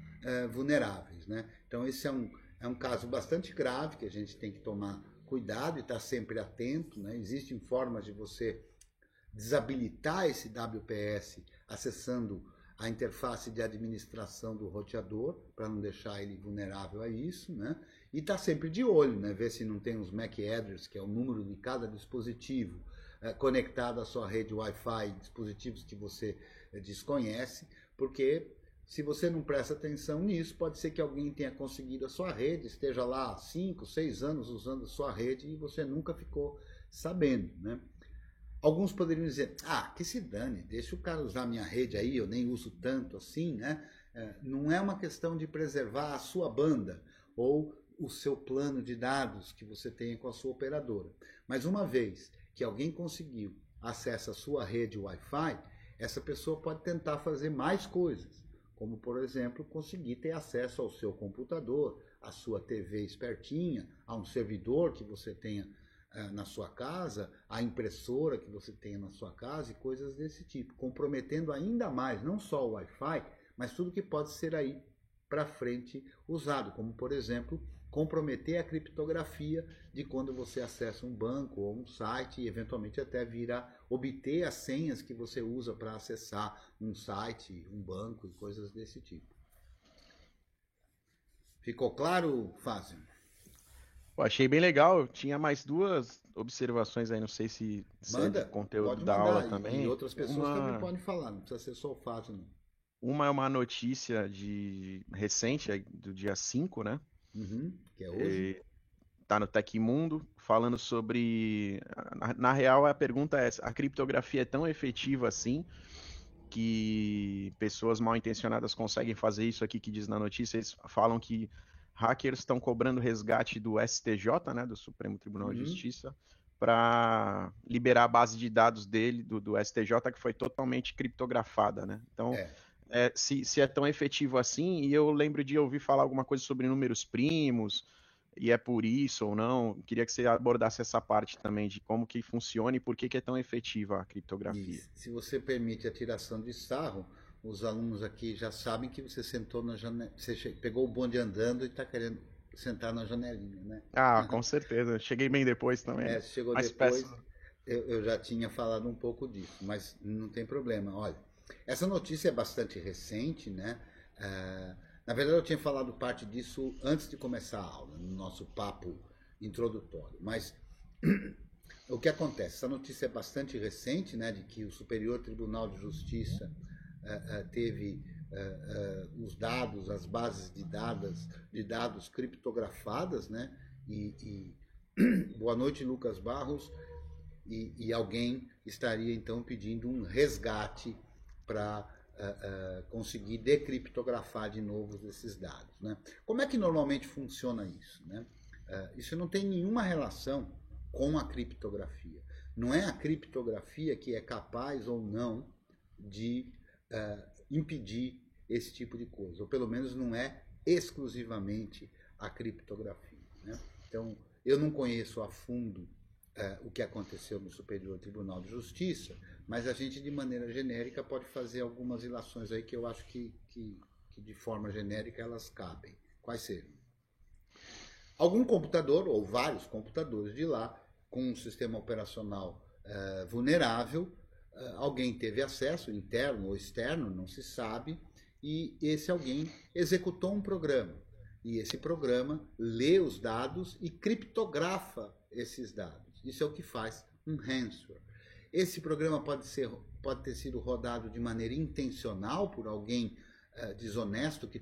vulneráveis, né? Então esse é um caso bastante grave que a gente tem que tomar cuidado e estar sempre atento, né? Existem formas de você desabilitar esse WPS acessando a interface de administração do roteador, para não deixar ele vulnerável a isso, né? E estar sempre de olho, né? Ver se não tem os MAC address, que é o número de cada dispositivo, conectado à sua rede Wi-Fi, dispositivos que você desconhece, porque se você não presta atenção nisso, pode ser que alguém tenha conseguido a sua rede, esteja lá há 5, 6 anos usando a sua rede e você nunca ficou sabendo, né? Alguns poderiam dizer, que se dane, deixa o cara usar minha rede aí, eu nem uso tanto assim, né? Não é uma questão de preservar a sua banda ou o seu plano de dados que você tenha com a sua operadora. Mas uma vez que alguém conseguiu acesso à sua rede Wi-Fi, essa pessoa pode tentar fazer mais coisas, como, por exemplo, conseguir ter acesso ao seu computador, à sua TV espertinha, a um servidor que você tenha na sua casa, a impressora que você tenha na sua casa e coisas desse tipo, comprometendo ainda mais, não só o Wi-Fi, mas tudo que pode ser aí para frente usado, como, por exemplo, comprometer a criptografia de quando você acessa um banco ou um site e eventualmente até vir a obter as senhas que você usa para acessar um site, um banco e coisas desse tipo. Ficou claro, Fábio? Eu achei bem legal. Tinha mais 2 observações aí, não sei se é de conteúdo da aula também. E outras pessoas também podem falar, não precisa ser só o Fábio, não. Uma é uma notícia recente, do dia 5, né? Que é hoje. tá no Tecmundo, falando sobre... Na real, a pergunta é, a criptografia é tão efetiva assim que pessoas mal intencionadas conseguem fazer isso aqui que diz na notícia? Eles falam que hackers estão cobrando resgate do STJ, né, do Supremo Tribunal de Justiça, para liberar a base de dados dele, do STJ, que foi totalmente criptografada, né? Então, se é tão efetivo assim, e eu lembro de ouvir falar alguma coisa sobre números primos, e é por isso ou não, queria que você abordasse essa parte também de como que funciona e por que é tão efetiva a criptografia. E se você permite a tiração de sarro, os alunos aqui já sabem que você sentou na janela, você pegou o bonde andando e está querendo sentar na janelinha, né? Ah, com certeza. Cheguei bem depois também. Chegou mas depois, eu já tinha falado um pouco disso, mas não tem problema. Olha, essa notícia é bastante recente, né? Na verdade, eu tinha falado parte disso antes de começar a aula, no nosso papo introdutório. Mas o que acontece? Essa notícia é bastante recente, né? De que o Superior Tribunal de Justiça teve os dados, as bases de dados criptografadas, né? Boa noite, Lucas Barros. E alguém estaria então pedindo um resgate para conseguir decriptografar de novo esses dados, né? Como é que normalmente funciona isso, né? Isso não tem nenhuma relação com a criptografia. Não é a criptografia que é capaz ou não de impedir esse tipo de coisa, ou pelo menos não é exclusivamente a criptografia, né? Então, eu não conheço a fundo o que aconteceu no Superior Tribunal de Justiça, mas a gente, de maneira genérica, pode fazer algumas ilações aí que eu acho que de forma genérica, elas cabem. Quais seriam? Algum computador, ou vários computadores de lá, com um sistema operacional vulnerável, alguém teve acesso, interno ou externo, não se sabe, e esse alguém executou um programa. E esse programa lê os dados e criptografa esses dados. Isso é o que faz um ransomware. Esse programa pode ter sido rodado de maneira intencional por alguém desonesto que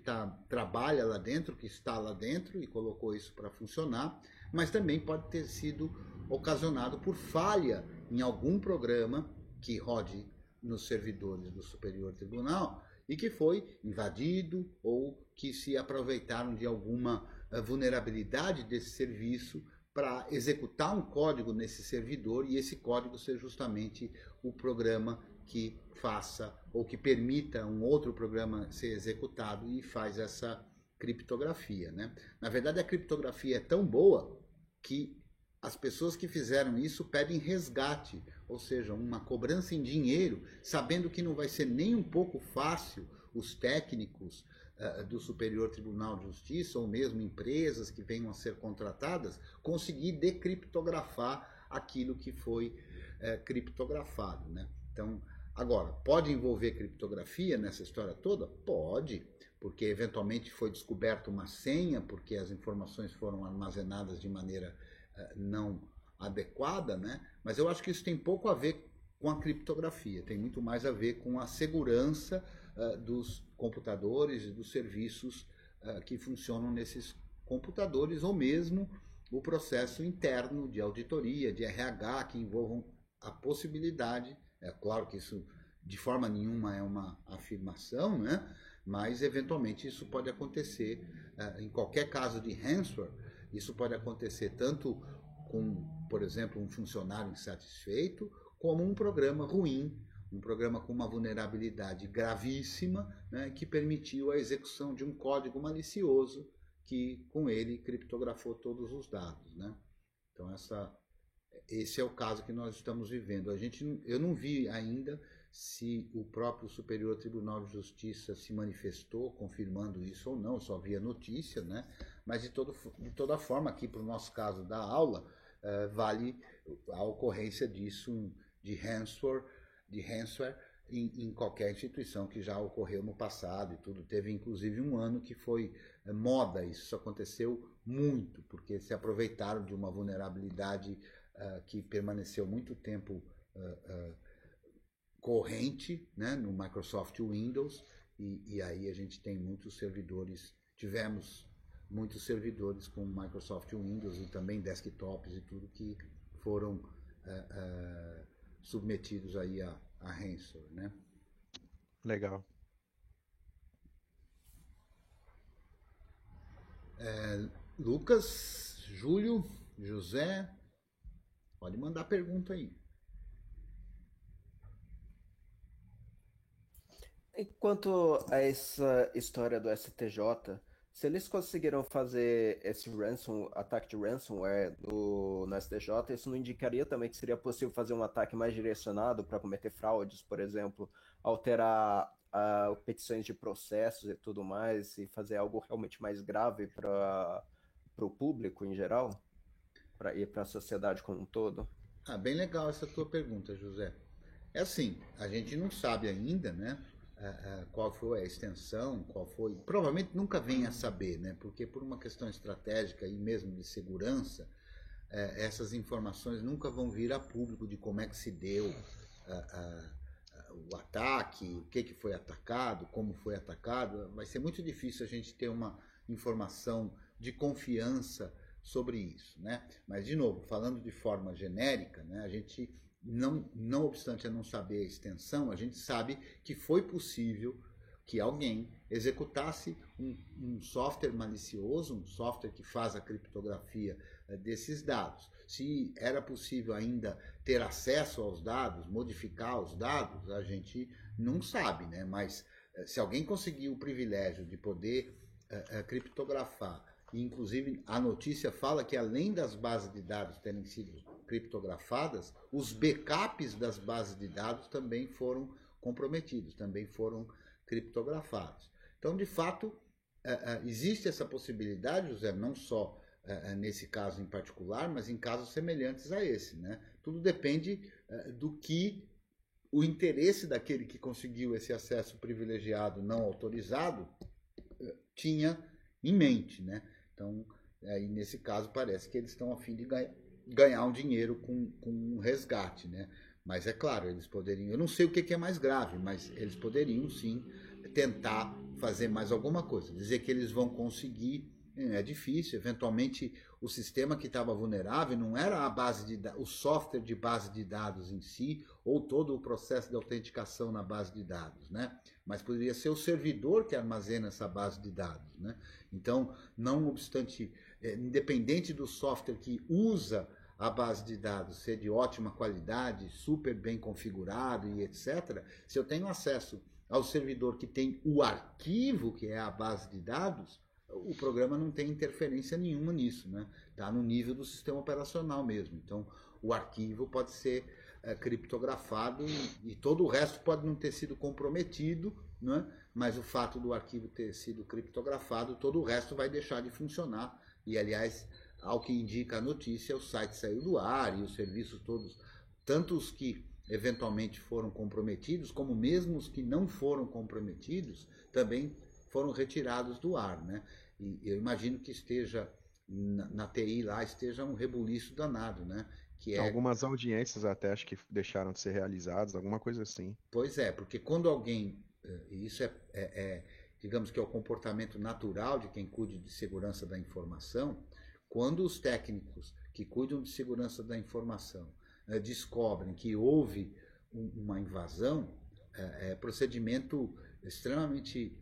trabalha lá dentro, que está lá dentro e colocou isso para funcionar, mas também pode ter sido ocasionado por falha em algum programa que rode nos servidores do Superior Tribunal e que foi invadido ou que se aproveitaram de alguma vulnerabilidade desse serviço para executar um código nesse servidor e esse código ser justamente o programa que faça ou que permita um outro programa ser executado e faz essa criptografia, né? Na verdade, a criptografia é tão boa que as pessoas que fizeram isso pedem resgate, ou seja, uma cobrança em dinheiro, sabendo que não vai ser nem um pouco fácil os técnicos do Superior Tribunal de Justiça, ou mesmo empresas que venham a ser contratadas, conseguir decriptografar aquilo que foi criptografado, né? Então, agora, pode envolver criptografia nessa história toda? Pode, porque eventualmente foi descoberta uma senha, porque as informações foram armazenadas de maneira não adequada, né? Mas eu acho que isso tem pouco a ver com a criptografia, tem muito mais a ver com a segurança dos computadores e dos serviços que funcionam nesses computadores, ou mesmo o processo interno de auditoria, de RH, que envolvam a possibilidade, é claro que isso de forma nenhuma é uma afirmação, né? Mas eventualmente isso pode acontecer em qualquer caso de ransomware. Isso pode acontecer tanto com, por exemplo, um funcionário insatisfeito, como um programa ruim, um programa com uma vulnerabilidade gravíssima, né, que permitiu a execução de um código malicioso que, com ele, criptografou todos os dados, né? Então, esse é o caso que nós estamos vivendo. Eu não vi ainda se o próprio Superior Tribunal de Justiça se manifestou confirmando isso ou não, eu só vi a notícia, né? Mas de toda forma, aqui para o nosso caso da aula, vale a ocorrência disso, de ransomware em qualquer instituição, que já ocorreu no passado e tudo. Teve inclusive um ano que foi moda, isso aconteceu muito, porque se aproveitaram de uma vulnerabilidade que permaneceu muito tempo corrente, né, no Microsoft Windows, e aí a gente tem muitos servidores, tivemos muitos servidores com Microsoft Windows e também desktops e tudo que foram submetidos aí a ransomware, né? Legal. Lucas, Júlio, José, pode mandar pergunta aí. Enquanto a essa história do STJ, se eles conseguiram fazer esse ataque de ransomware no STJ, isso não indicaria também que seria possível fazer um ataque mais direcionado para cometer fraudes, por exemplo, alterar petições de processos e tudo mais, e fazer algo realmente mais grave para o público em geral, e para a sociedade como um todo? Bem legal essa tua pergunta, José. É assim, a gente não sabe ainda, né? Qual foi a extensão, provavelmente nunca venha a saber, né? Porque por uma questão estratégica e mesmo de segurança, essas informações nunca vão vir a público de como é que se deu o ataque, o que foi atacado, como foi atacado. Vai ser muito difícil a gente ter uma informação de confiança sobre isso, né? Mas, de novo, falando de forma genérica, né, a gente, não obstante a não saber a extensão, a gente sabe que foi possível que alguém executasse um software malicioso, um software que faz a criptografia desses dados. Se era possível ainda ter acesso aos dados, modificar os dados, a gente não sabe, né? Mas se alguém conseguiu o privilégio de poder criptografar, e inclusive a notícia fala que além das bases de dados terem sido criptografadas, os backups das bases de dados também foram comprometidos, também foram criptografados. Então, de fato, existe essa possibilidade, José, não só nesse caso em particular, mas em casos semelhantes a esse, né? Tudo depende do que o interesse daquele que conseguiu esse acesso privilegiado não autorizado tinha em mente, né? Então, aí nesse caso parece que eles estão a fim de ganhar um dinheiro com um resgate, né? Mas é claro, eles poderiam, eu não sei o que é mais grave, mas eles poderiam sim tentar fazer mais alguma coisa. Dizer que eles vão conseguir é difícil. Eventualmente o sistema que estava vulnerável não era o software de base de dados em si, ou todo o processo de autenticação na base de dados, né? Mas poderia ser o servidor que armazena essa base de dados, né? Então, não obstante, independente do software que usa a base de dados ser de ótima qualidade, super bem configurado e etc., se eu tenho acesso ao servidor que tem o arquivo, que é a base de dados, o programa não tem interferência nenhuma nisso, né? Está no nível do sistema operacional mesmo. Então, o arquivo pode ser criptografado e todo o resto pode não ter sido comprometido, né? Mas o fato do arquivo ter sido criptografado, todo o resto vai deixar de funcionar. E, aliás, ao que indica a notícia, o site saiu do ar e os serviços todos, tanto os que eventualmente foram comprometidos, como mesmo os que não foram comprometidos, também foram retirados do ar, né? E eu imagino que esteja na TI lá, esteja um rebuliço danado, né? Que algumas audiências até acho que deixaram de ser realizadas, alguma coisa assim. Pois é, porque quando alguém, isso digamos que é o comportamento natural de quem cuide de segurança da informação, quando os técnicos que cuidam de segurança da informação descobrem que houve uma invasão, é procedimento extremamente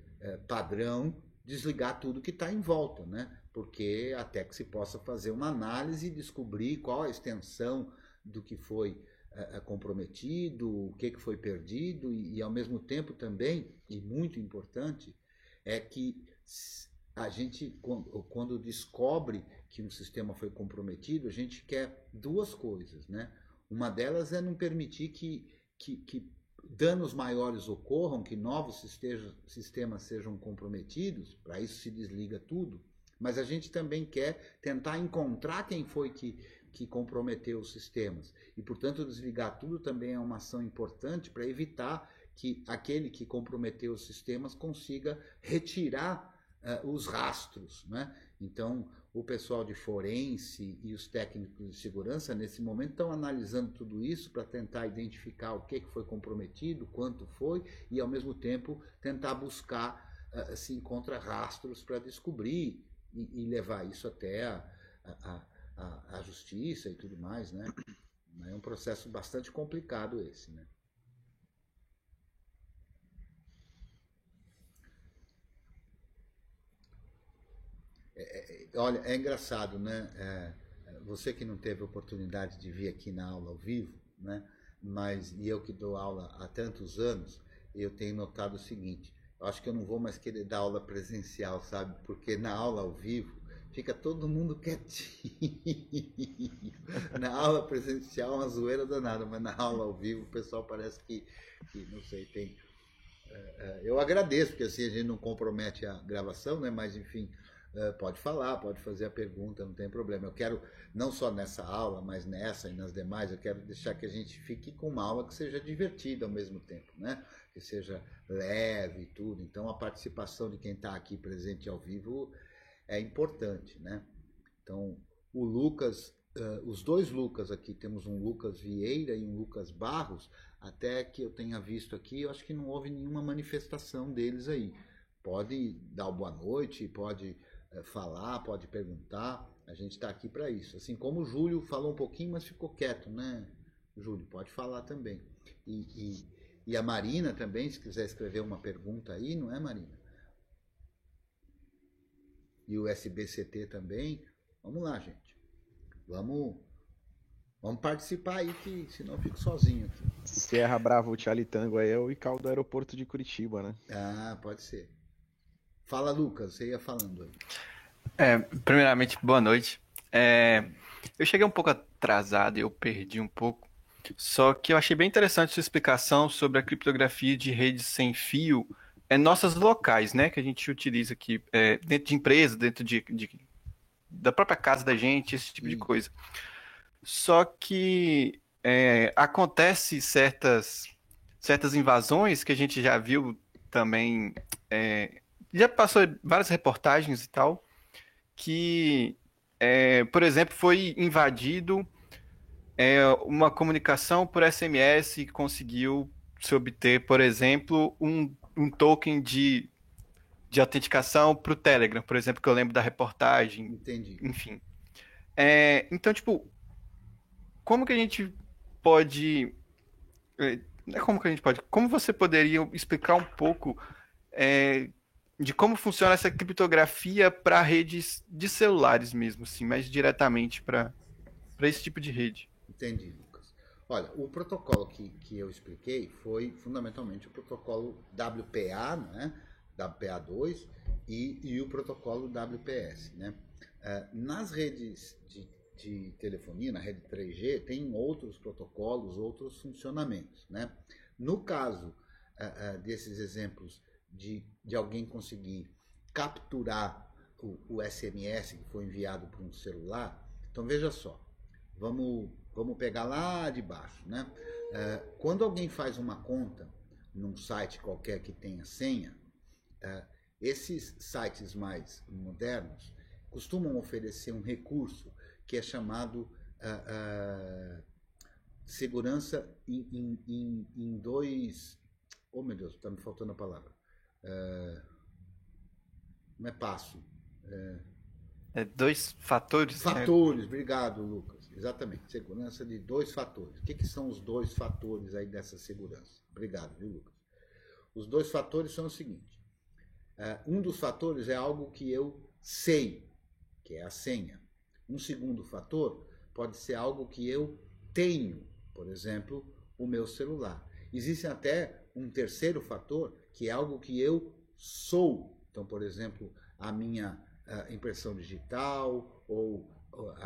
padrão desligar tudo que está em volta, né? Porque até que se possa fazer uma análise e descobrir qual a extensão do que foi comprometido, o que foi perdido e ao mesmo tempo também, e muito importante, é que a gente, quando descobre que um sistema foi comprometido, a gente quer duas coisas, né? Uma delas é não permitir que danos maiores ocorram, que novos sistemas sejam comprometidos, para isso se desliga tudo, mas a gente também quer tentar encontrar quem foi que comprometeu os sistemas. E, portanto, desligar tudo também é uma ação importante para evitar que aquele que comprometeu os sistemas consiga retirar os rastros, né? Então, o pessoal de forense e os técnicos de segurança, nesse momento, estão analisando tudo isso para tentar identificar o que foi comprometido, quanto foi, e, ao mesmo tempo, tentar buscar se encontra rastros para descobrir e levar isso até a justiça e tudo mais, né? É um processo bastante complicado esse, né? Olha, é engraçado, né? Você que não teve oportunidade de vir aqui na aula ao vivo, né? E eu que dou aula há tantos anos, eu tenho notado o seguinte: eu acho que eu não vou mais querer dar aula presencial, sabe? Porque na aula ao vivo fica todo mundo quietinho. Na aula presencial é uma zoeira danada, mas na aula ao vivo o pessoal parece que não sei, tem. Eu agradeço, porque assim a gente não compromete a gravação, né? Mas enfim, pode falar, pode fazer a pergunta, não tem problema. Eu quero, não só nessa aula, mas nessa e nas demais, eu quero deixar que a gente fique com uma aula que seja divertida ao mesmo tempo, né? Que seja leve e tudo. Então a participação de quem está aqui presente ao vivo é importante, né? Então o Lucas, os dois Lucas aqui, temos um Lucas Vieira e um Lucas Barros, até que eu tenha visto aqui, eu acho que não houve nenhuma manifestação deles aí. Pode dar boa noite, pode falar, pode perguntar, a gente está aqui para isso. Assim como o Júlio falou um pouquinho, mas ficou quieto, né, Júlio? Pode falar também. E a Marina também, se quiser escrever uma pergunta aí, não é, Marina? E o SBCT também. Vamos lá, gente. Vamos participar aí, que senão eu fico sozinho aqui. Serra Bravo Tchalitango é o ICAO do aeroporto de Curitiba, né? Ah, pode ser. Fala, Lucas, você ia falando aí. Primeiramente, boa noite. Eu cheguei um pouco atrasado e eu perdi um pouco. Só que eu achei bem interessante sua explicação sobre a criptografia de redes sem fio, nossas locais, né? Que a gente utiliza aqui dentro de empresa, dentro da própria casa da gente, esse tipo de coisa. Só que acontece certas invasões que a gente já viu também, já passou várias reportagens e tal, que, por exemplo, foi invadido uma comunicação por SMS e conseguiu se obter, por exemplo, um token de autenticação para o Telegram, por exemplo, que eu lembro da reportagem. Entendi. Enfim. Então, tipo, como que a gente pode... Como você poderia explicar um pouco de como funciona essa criptografia para redes de celulares mesmo, assim, mais diretamente para esse tipo de rede? Entendi, Lucas. Olha, o protocolo que eu expliquei foi fundamentalmente o protocolo WPA, né? WPA2 e o protocolo WPS, né? Nas redes de telefonia, na rede 3G, tem outros protocolos, outros funcionamentos, né? No caso desses exemplos de alguém conseguir capturar o SMS que foi enviado para um celular, então veja só, vamos pegar lá de baixo, né? Quando alguém faz uma conta num site qualquer que tenha senha, esses sites mais modernos costumam oferecer um recurso que é chamado segurança em dois... Oh, meu Deus, está me faltando a palavra. Não é passo. Dois fatores? Fatores, obrigado, Lucas. Exatamente, segurança de dois fatores. O que são os dois fatores aí dessa segurança? Obrigado, viu, Lucas? Os dois fatores são o seguinte. Um dos fatores é algo que eu sei, que é a senha. Um segundo fator pode ser algo que eu tenho, por exemplo, o meu celular. Existe até um terceiro fator, que é algo que eu sou. Então, por exemplo, a minha impressão digital ou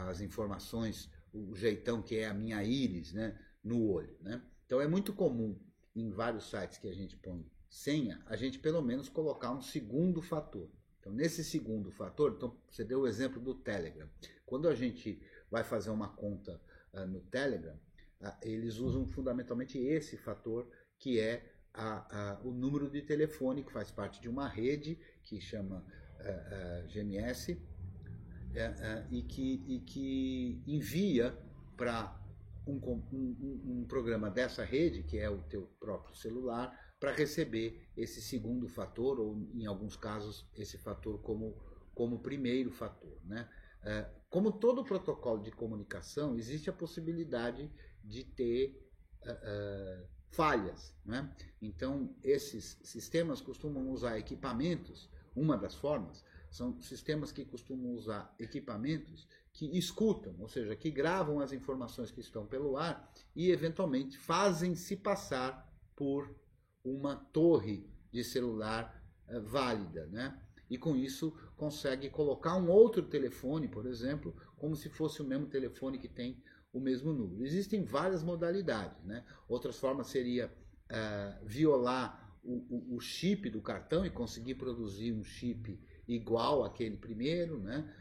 as informações, o jeitão que é a minha íris, né, no olho, né? Então é muito comum em vários sites que a gente põe senha, a gente pelo menos colocar um segundo fator. Então nesse segundo fator, então você deu o exemplo do Telegram. Quando a gente vai fazer uma conta no Telegram, eles usam fundamentalmente esse fator, que é o número de telefone, que faz parte de uma rede que chama GMS, e que envia para um programa dessa rede, que é o teu próprio celular, para receber esse segundo fator, ou em alguns casos esse fator como como primeiro fator, né? Como todo protocolo de comunicação, existe a possibilidade de ter falhas, né? Então, esses sistemas costumam usar equipamentos, uma das formas, são sistemas que costumam usar equipamentos que escutam, ou seja, que gravam as informações que estão pelo ar e, eventualmente, fazem-se passar por uma torre de celular válida, né? E com isso consegue colocar um outro telefone, por exemplo, como se fosse o mesmo telefone que tem o mesmo número. Existem várias modalidades, né? Outras formas seria violar o chip do cartão e conseguir produzir um chip igual àquele primeiro, né?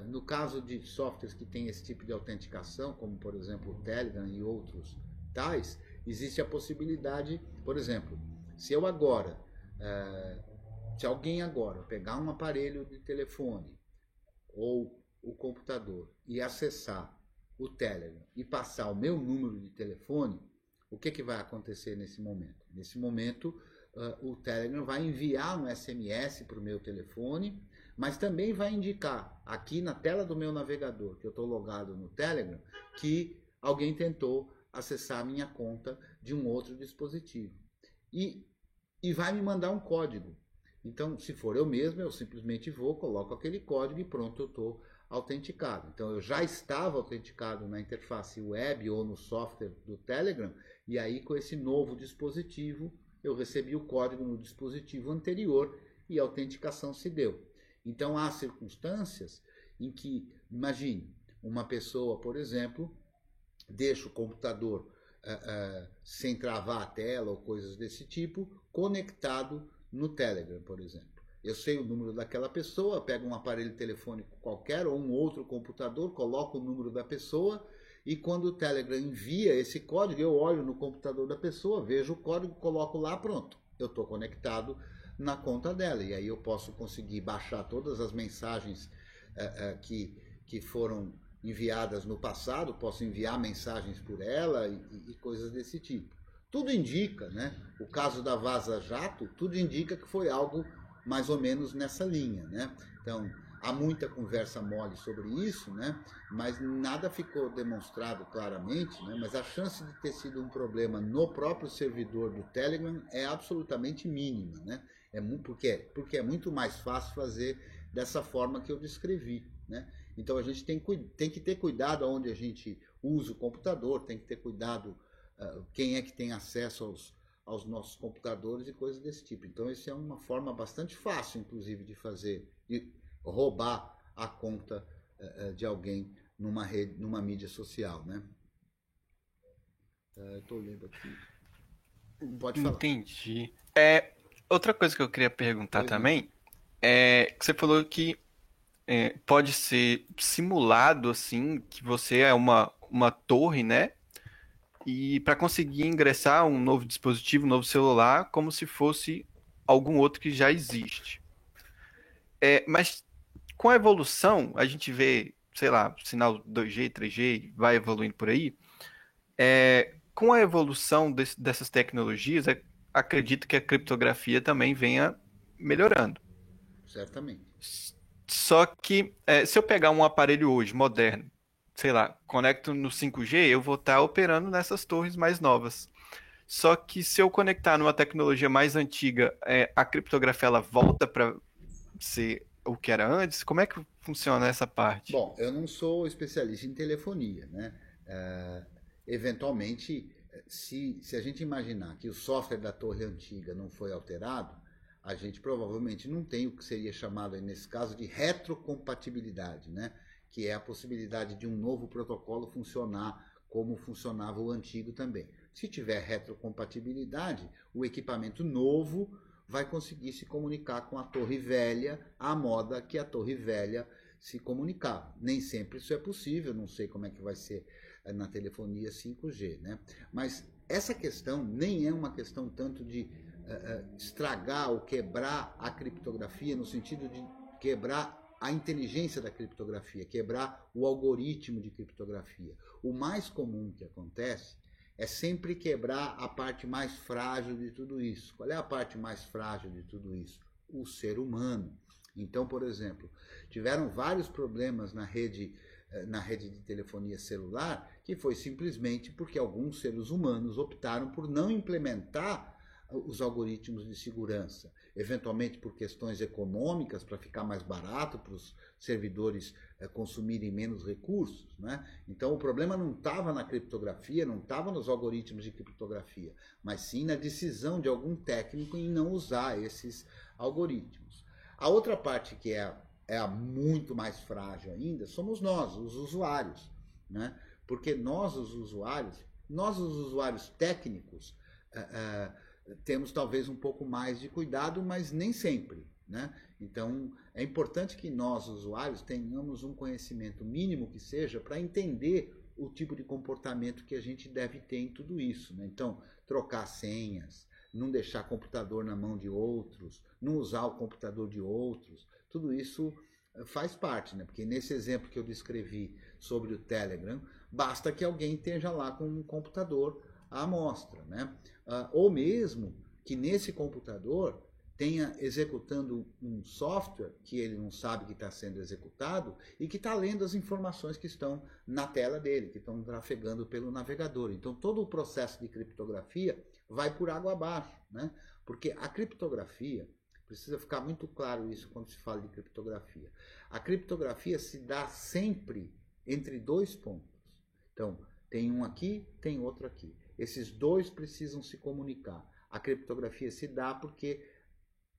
No caso de softwares que têm esse tipo de autenticação, como por exemplo o Telegram e outros tais, existe a possibilidade, por exemplo, se alguém agora pegar um aparelho de telefone ou o computador e acessar o Telegram e passar o meu número de telefone, o que vai acontecer nesse momento? Nesse momento, o Telegram vai enviar um SMS para o meu telefone, mas também vai indicar aqui na tela do meu navegador, que eu estou logado no Telegram, que alguém tentou acessar a minha conta de um outro dispositivo. E vai me mandar um código. Então, se for eu mesmo, eu simplesmente coloco aquele código e pronto, eu estou autenticado. Então, eu já estava autenticado na interface web ou no software do Telegram, e aí com esse novo dispositivo, eu recebi o código no dispositivo anterior e a autenticação se deu. Então, há circunstâncias em que, imagine, uma pessoa, por exemplo, deixa o computador sem travar a tela ou coisas desse tipo, conectado no Telegram, por exemplo. Eu sei o número daquela pessoa, pego um aparelho telefônico qualquer ou um outro computador, coloco o número da pessoa e quando o Telegram envia esse código, eu olho no computador da pessoa, vejo o código, coloco lá, pronto. Eu estou conectado na conta dela e aí eu posso conseguir baixar todas as mensagens que foram enviadas no passado, posso enviar mensagens por ela e coisas desse tipo. Tudo indica, né? O caso da Vaza Jato, tudo indica que foi algo mais ou menos nessa linha, né? Então, há muita conversa mole sobre isso, né? Mas nada ficou demonstrado claramente, né? Mas a chance de ter sido um problema no próprio servidor do Telegram é absolutamente mínima, né? Porque é muito mais fácil fazer dessa forma que eu descrevi, né? Então a gente tem que ter cuidado onde a gente usa o computador, tem que ter cuidado quem é que tem acesso aos nossos computadores e coisas desse tipo. Então, essa é uma forma bastante fácil, inclusive, de roubar a conta de alguém numa mídia social, né? Estou lendo aqui. Pode falar. Entendi. Outra coisa que eu queria perguntar Pois também é que você falou que pode ser simulado assim, que você é uma torre, né? E para conseguir ingressar um novo dispositivo, um novo celular, como se fosse algum outro que já existe. Mas com a evolução, a gente vê, sei lá, sinal 2G, 3G, vai evoluindo por aí. Com a evolução dessas tecnologias, acredito que a criptografia também venha melhorando. Certamente. Só que se eu pegar um aparelho hoje, moderno, sei lá, conecto no 5G, eu vou estar operando nessas torres mais novas. Só que se eu conectar numa tecnologia mais antiga, a criptografia ela volta para ser o que era antes? Como é que funciona essa parte? Bom, eu não sou especialista em telefonia, né? Eventualmente, se a gente imaginar que o software da torre antiga não foi alterado, a gente provavelmente não tem o que seria chamado, nesse caso, de retrocompatibilidade, né? Que é a possibilidade de um novo protocolo funcionar como funcionava o antigo também. Se tiver retrocompatibilidade, o equipamento novo vai conseguir se comunicar com a torre velha à moda que a torre velha se comunicava. Nem sempre isso é possível, não sei como é que vai ser na telefonia 5G, né? Mas essa questão nem é uma questão tanto de estragar ou quebrar a criptografia, no sentido de quebrar a inteligência da criptografia, quebrar o algoritmo de criptografia. O mais comum que acontece é sempre quebrar a parte mais frágil de tudo isso. Qual é a parte mais frágil de tudo isso? O ser humano. Então, por exemplo, tiveram vários problemas na rede de telefonia celular, que foi simplesmente porque alguns seres humanos optaram por não implementar os algoritmos de segurança, eventualmente por questões econômicas, para ficar mais barato para os servidores consumirem menos recursos, né? Então o problema não estava na criptografia, não estava nos algoritmos de criptografia, mas sim na decisão de algum técnico em não usar esses algoritmos. A outra parte que é a muito mais frágil ainda, somos nós, os usuários, né? Porque nós, os usuários técnicos, temos talvez um pouco mais de cuidado, mas nem sempre, né? Então, é importante que nós, usuários, tenhamos um conhecimento mínimo que seja para entender o tipo de comportamento que a gente deve ter em tudo isso, né? Então, trocar senhas, não deixar computador na mão de outros, não usar o computador de outros, tudo isso faz parte, né? Porque nesse exemplo que eu descrevi sobre o Telegram, basta que alguém esteja lá com um computador à amostra, né? Ou mesmo que nesse computador tenha executando um software que ele não sabe que está sendo executado e que está lendo as informações que estão na tela dele, que estão trafegando pelo navegador. Então todo o processo de criptografia vai por água abaixo, né? Porque a criptografia, precisa ficar muito claro isso quando se fala de criptografia, a criptografia se dá sempre entre dois pontos. Então, tem um aqui, tem outro aqui. Esses dois precisam se comunicar. A criptografia se dá porque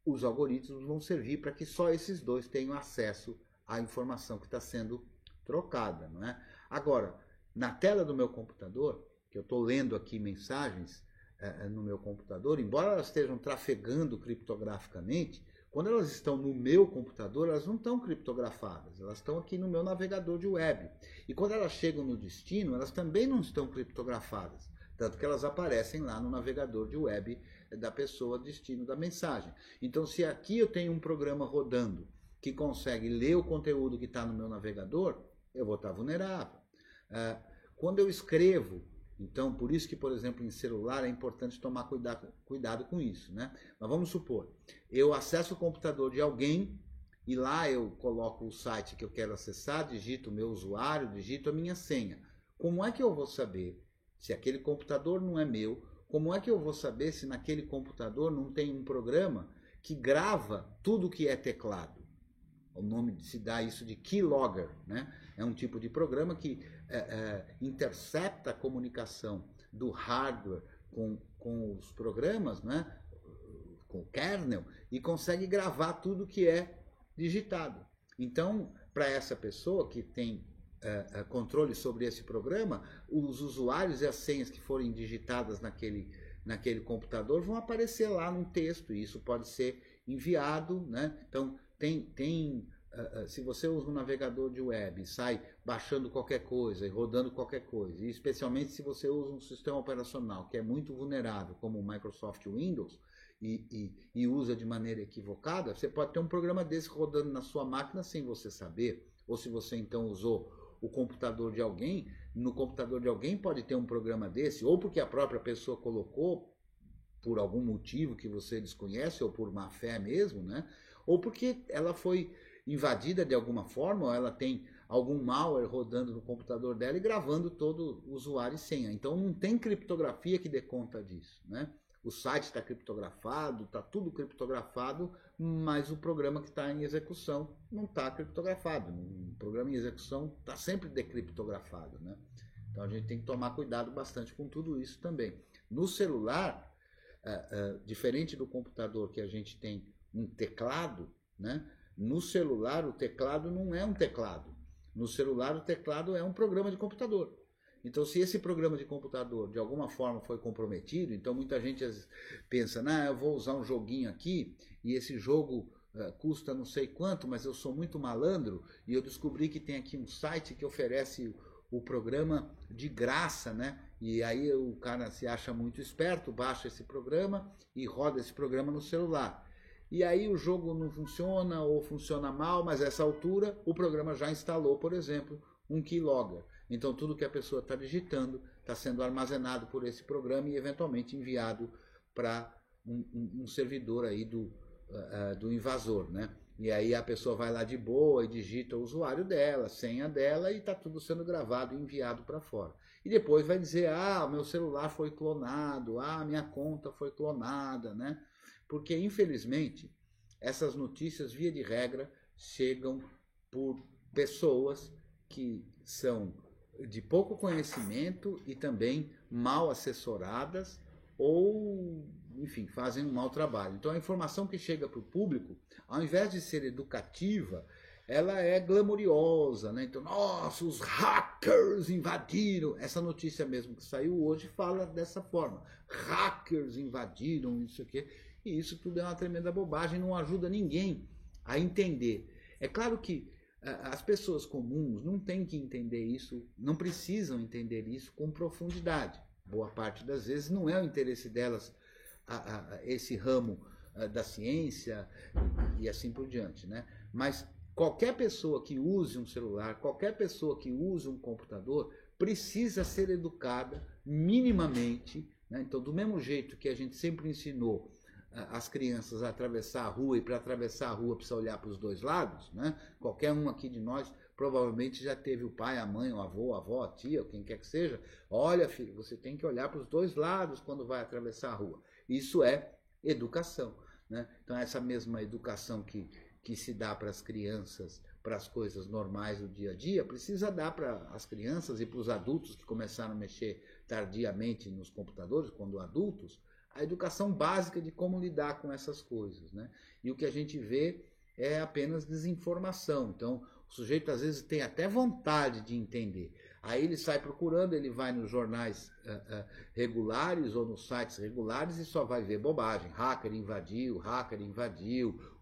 os algoritmos vão servir para que só esses dois tenham acesso à informação que está sendo trocada, não é? Agora, na tela do meu computador, que eu estou lendo aqui mensagens no meu computador, embora elas estejam trafegando criptograficamente, quando elas estão no meu computador, elas não estão criptografadas, elas estão aqui no meu navegador de web. E quando elas chegam no destino, elas também não estão criptografadas, tanto que elas aparecem lá no navegador de web da pessoa destino da mensagem. Então, se aqui eu tenho um programa rodando que consegue ler o conteúdo que está no meu navegador, eu vou estar vulnerável. Quando eu escrevo, então, por isso que, por exemplo, em celular é importante tomar cuidado com isso, né? Mas vamos supor, eu acesso o computador de alguém e lá eu coloco o site que eu quero acessar, digito o meu usuário, digito a minha senha. Como é que eu vou saber se aquele computador não é meu? Como é que eu vou saber se naquele computador não tem um programa que grava tudo que é teclado? O nome se dá isso de keylogger, né? É um tipo de programa que intercepta a comunicação do hardware com os programas, né? Com o kernel, e consegue gravar tudo que é digitado. Então, para essa pessoa que tem controle sobre esse programa, os usuários e as senhas que forem digitadas naquele computador vão aparecer lá num texto, e isso pode ser enviado, né? Então, se você usa um navegador de web e sai baixando qualquer coisa e rodando qualquer coisa, e especialmente se você usa um sistema operacional que é muito vulnerável, como o Microsoft Windows, e usa de maneira equivocada, você pode ter um programa desse rodando na sua máquina sem você saber. Ou se você então usou o computador de alguém, no computador de alguém pode ter um programa desse, ou porque a própria pessoa colocou por algum motivo que você desconhece, ou por má fé mesmo, né? Ou porque ela foi invadida de alguma forma, ou ela tem algum malware rodando no computador dela e gravando todo o usuário e senha. Então não tem criptografia que dê conta disso, né? O site está criptografado, está tudo criptografado, mas o programa que está em execução não está criptografado. O programa em execução está sempre decriptografado, né? Então a gente tem que tomar cuidado bastante com tudo isso também. No celular, diferente do computador que a gente tem um teclado, né? No celular o teclado não é um teclado. No celular o teclado é um programa de computador. Então, se esse programa de computador de alguma forma foi comprometido, então muita gente pensa, eu vou usar um joguinho aqui e esse jogo custa não sei quanto, mas eu sou muito malandro e eu descobri que tem aqui um site que oferece o programa de graça, né? E aí o cara se acha muito esperto, baixa esse programa e roda esse programa no celular. E aí o jogo não funciona ou funciona mal, mas a essa altura o programa já instalou, por exemplo, um keylogger. Então tudo que a pessoa está digitando está sendo armazenado por esse programa e eventualmente enviado para um servidor aí do invasor, né? E aí a pessoa vai lá de boa e digita o usuário dela, a senha dela, e está tudo sendo gravado e enviado para fora. E depois vai dizer, o meu celular foi clonado, minha conta foi clonada, né? Porque, infelizmente, essas notícias, via de regra, chegam por pessoas que são de pouco conhecimento e também mal assessoradas ou, enfim, fazem um mau trabalho. Então a informação que chega para o público, ao invés de ser educativa, ela é glamourosa, né? Então, nossa, os hackers invadiram. Essa notícia mesmo que saiu hoje fala dessa forma. Hackers invadiram, isso aqui. E isso tudo é uma tremenda bobagem, não ajuda ninguém a entender. É claro que as pessoas comuns não têm que entender isso, não precisam entender isso com profundidade. Boa parte das vezes não é o interesse delas esse ramo da ciência e assim por diante, né? Mas qualquer pessoa que use um celular, qualquer pessoa que use um computador, precisa ser educada minimamente, né? Então, do mesmo jeito que a gente sempre ensinou as crianças a atravessar a rua, e para atravessar a rua precisa olhar para os dois lados, né? Qualquer um aqui de nós provavelmente já teve o pai, a mãe, o avô, a avó, a tia, ou quem quer que seja. Olha, filho, você tem que olhar para os dois lados quando vai atravessar a rua. Isso é educação, né? Então essa mesma educação que se dá para as crianças, para as coisas normais do dia a dia, precisa dar para as crianças e para os adultos que começaram a mexer tardiamente nos computadores, quando adultos, a educação básica de como lidar com essas coisas, né? E o que a gente vê é apenas desinformação. Então, o sujeito às vezes tem até vontade de entender. Aí ele sai procurando, ele vai nos jornais regulares ou nos sites regulares e só vai ver bobagem. Hacker invadiu,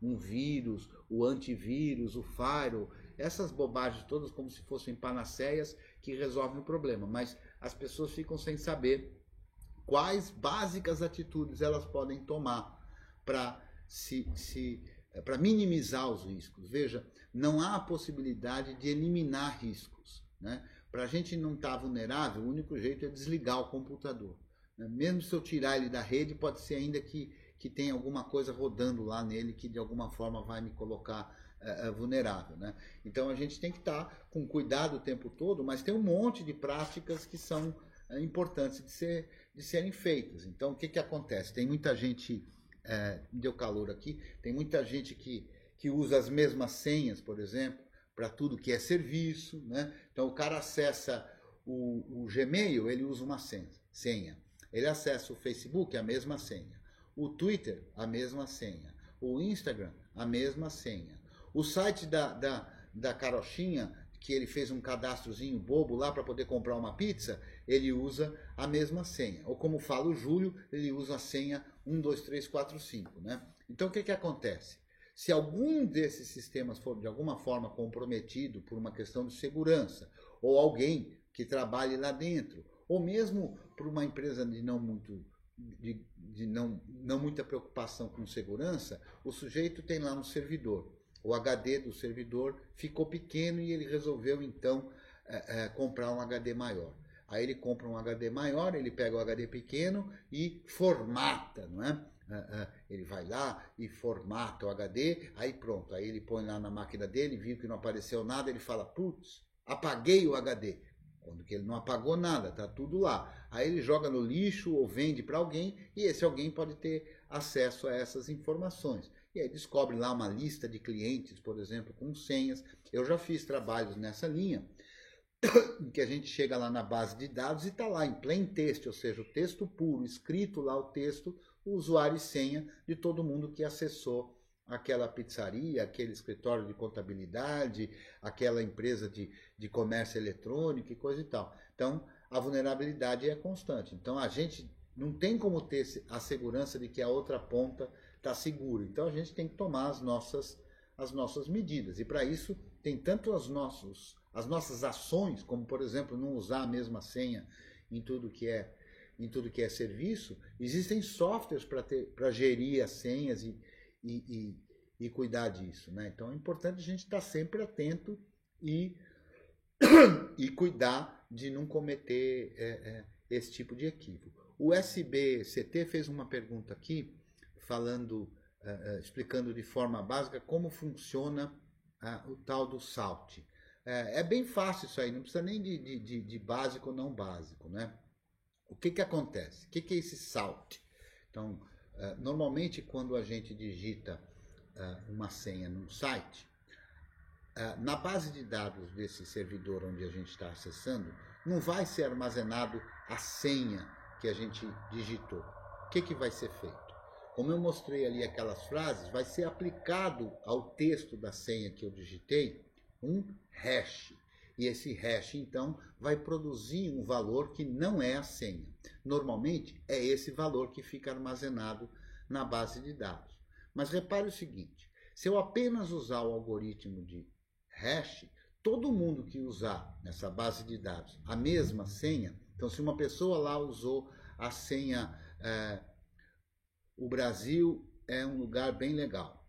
um vírus, o antivírus, o firewall. Essas bobagens todas como se fossem panaceias que resolvem o problema. Mas as pessoas ficam sem saber quais básicas atitudes elas podem tomar para para minimizar os riscos. Veja, não há a possibilidade de eliminar riscos, né? Para a gente não estar vulnerável, o único jeito é desligar o computador, né? Mesmo se eu tirar ele da rede, pode ser ainda que tenha alguma coisa rodando lá nele que de alguma forma vai me colocar vulnerável, né? Então a gente tem que estar com cuidado o tempo todo, mas tem um monte de práticas que são importantes de serem feitas. Então o que acontece? Tem muita gente... me deu calor aqui, tem muita gente que usa as mesmas senhas, por exemplo, para tudo que é serviço, né? Então o cara acessa o Gmail, ele usa uma senha. Ele acessa o Facebook, a mesma senha. O Twitter, a mesma senha. O Instagram, a mesma senha. O site da Carochinha, que ele fez um cadastrozinho bobo lá para poder comprar uma pizza, ele usa a mesma senha. Ou como fala o Júlio, ele usa a senha 12345, né? Então o que acontece? Se algum desses sistemas for de alguma forma comprometido por uma questão de segurança, ou alguém que trabalhe lá dentro, ou mesmo por uma empresa de não muita preocupação com segurança, o sujeito tem lá um servidor. O HD do servidor ficou pequeno e ele resolveu então comprar um HD maior. Aí ele compra um HD maior, ele pega o HD pequeno e formata, não é? Ele vai lá e formata o HD, aí pronto, aí ele põe lá na máquina dele, viu que não apareceu nada, ele fala, putz, apaguei o HD. Quando que ele não apagou nada, tá tudo lá. Aí ele joga no lixo ou vende para alguém e esse alguém pode ter acesso a essas informações. E aí descobre lá uma lista de clientes, por exemplo, com senhas. Eu já fiz trabalhos nessa linha, em que a gente chega lá na base de dados e está lá em plain text, ou seja, o texto puro, escrito lá o texto, o usuário e senha de todo mundo que acessou aquela pizzaria, aquele escritório de contabilidade, aquela empresa de comércio eletrônico e coisa e tal. Então, a vulnerabilidade é constante. Então, a gente não tem como ter a segurança de que a outra ponta está segura. Então, a gente tem que tomar as nossas medidas. E, para isso, tem tanto as nossas ações, como, por exemplo, não usar a mesma senha em tudo que é serviço. Existem softwares para gerir as senhas e cuidar disso, né? Então é importante a gente estar sempre atento e cuidar de não cometer esse tipo de equívoco. O SBCT fez uma pergunta aqui, falando explicando de forma básica como funciona o tal do SALT. É bem fácil isso aí, não precisa nem de básico ou não básico, né? O que acontece? O que é esse SALT? Então, normalmente quando a gente digita uma senha num site, na base de dados desse servidor onde a gente está acessando, não vai ser armazenado a senha que a gente digitou. O que vai ser feito? Como eu mostrei ali aquelas frases, vai ser aplicado ao texto da senha que eu digitei um hash. E esse hash, então, vai produzir um valor que não é a senha. Normalmente, é esse valor que fica armazenado na base de dados. Mas repare o seguinte, se eu apenas usar o algoritmo de hash, todo mundo que usar nessa base de dados a mesma senha, então se uma pessoa lá usou a senha o Brasil é um lugar bem legal.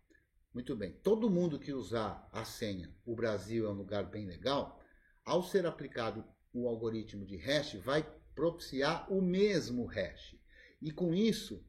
Muito bem, todo mundo que usar a senha o Brasil é um lugar bem legal, ao ser aplicado o algoritmo de hash, vai propiciar o mesmo hash. E com isso,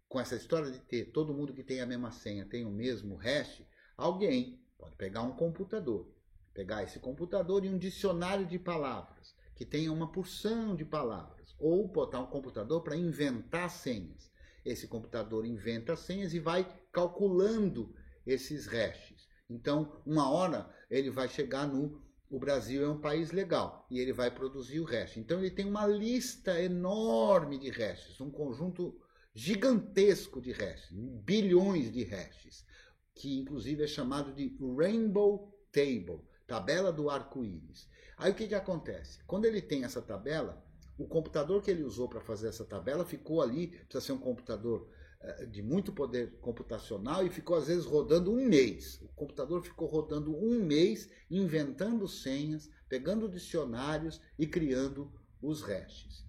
com essa história de ter todo mundo que tem a mesma senha tem o mesmo hash, alguém pode pegar um computador, pegar esse computador e um dicionário de palavras, que tenha uma porção de palavras, ou botar um computador para inventar senhas. Esse computador inventa senhas e vai calculando esses hashes. Então, uma hora ele vai chegar no o Brasil é um país legal e ele vai produzir o hash. Então, ele tem uma lista enorme de hashes, um conjunto gigantesco de hashes, bilhões de hashes, que inclusive é chamado de Rainbow Table, tabela do arco-íris. Aí o que acontece? Quando ele tem essa tabela, o computador que ele usou para fazer essa tabela ficou ali, precisa ser um computador de muito poder computacional e ficou às vezes rodando um mês. O computador ficou rodando um mês inventando senhas, pegando dicionários e criando os hashes.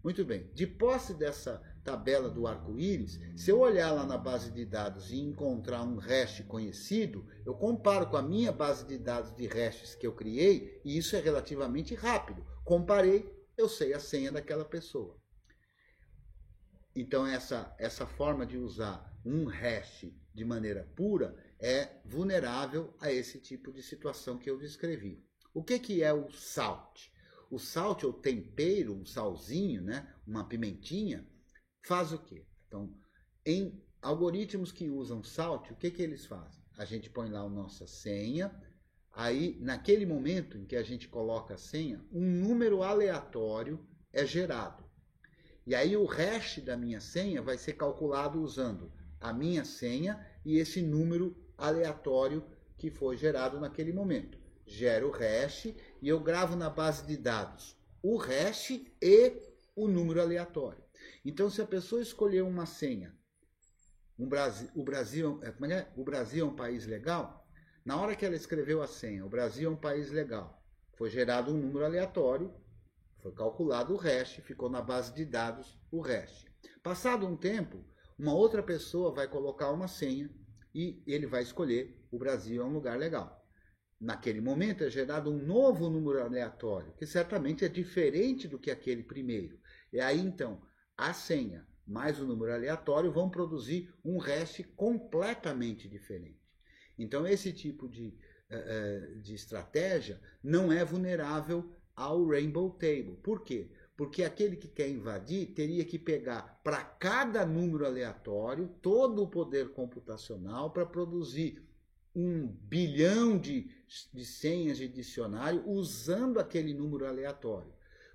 Muito bem, de posse dessa tabela do arco-íris, se eu olhar lá na base de dados e encontrar um hash conhecido, eu comparo com a minha base de dados de hashes que eu criei e isso é relativamente rápido. Comparei, eu sei a senha daquela pessoa. Então essa forma de usar um hash de maneira pura é vulnerável a esse tipo de situação que eu descrevi. O que é o SALT? O SALT, ou tempero, um salzinho, né? Uma pimentinha, faz o quê? Então, em algoritmos que usam SALT, o que eles fazem? A gente põe lá a nossa senha, aí naquele momento em que a gente coloca a senha, um número aleatório é gerado. E aí o hash da minha senha vai ser calculado usando a minha senha e esse número aleatório que foi gerado naquele momento. Gero o hash e eu gravo na base de dados o hash e o número aleatório. Então, se a pessoa escolher uma senha, o Brasil é um país legal, na hora que ela escreveu a senha, o Brasil é um país legal, foi gerado um número aleatório, foi calculado o hash, ficou na base de dados o hash. Passado um tempo, uma outra pessoa vai colocar uma senha e ele vai escolher o Brasil é um lugar legal. Naquele momento é gerado um novo número aleatório, que certamente é diferente do que aquele primeiro. E aí então, a senha mais o número aleatório vão produzir um hash completamente diferente. Então esse tipo de estratégia não é vulnerável ao Rainbow Table. Por quê? Porque aquele que quer invadir teria que pegar para cada número aleatório todo o poder computacional para produzir 1 bilhão de senhas de dicionário usando aquele número aleatório.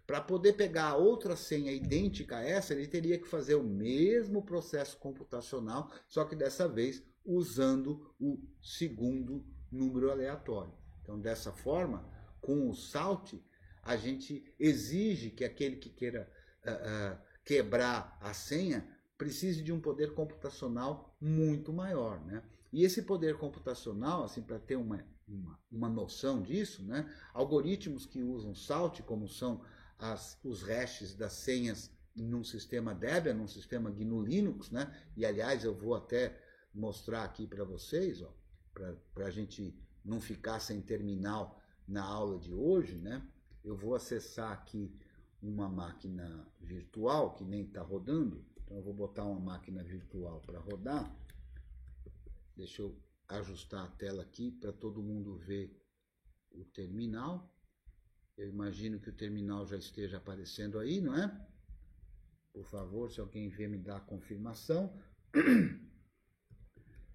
Para poder pegar a outra senha idêntica a essa, ele teria que fazer o mesmo processo computacional, só que dessa vez usando o segundo número aleatório. Então, dessa forma, com o SALT, a gente exige que aquele que queira quebrar a senha precise de um poder computacional muito maior, né? E esse poder computacional, assim, para ter uma noção disso, né? Algoritmos que usam SALT, como são os hashes das senhas num sistema Debian, num sistema GNU Linux, né? E aliás eu vou até mostrar aqui para vocês, para a gente não ficar sem terminal na aula de hoje, né? Eu vou acessar aqui uma máquina virtual que nem está rodando, então eu vou botar uma máquina virtual para rodar. Deixa eu ajustar a tela aqui para todo mundo ver o terminal. Eu imagino que o terminal já esteja aparecendo aí, não é? Por favor, se alguém ver, me dá a confirmação.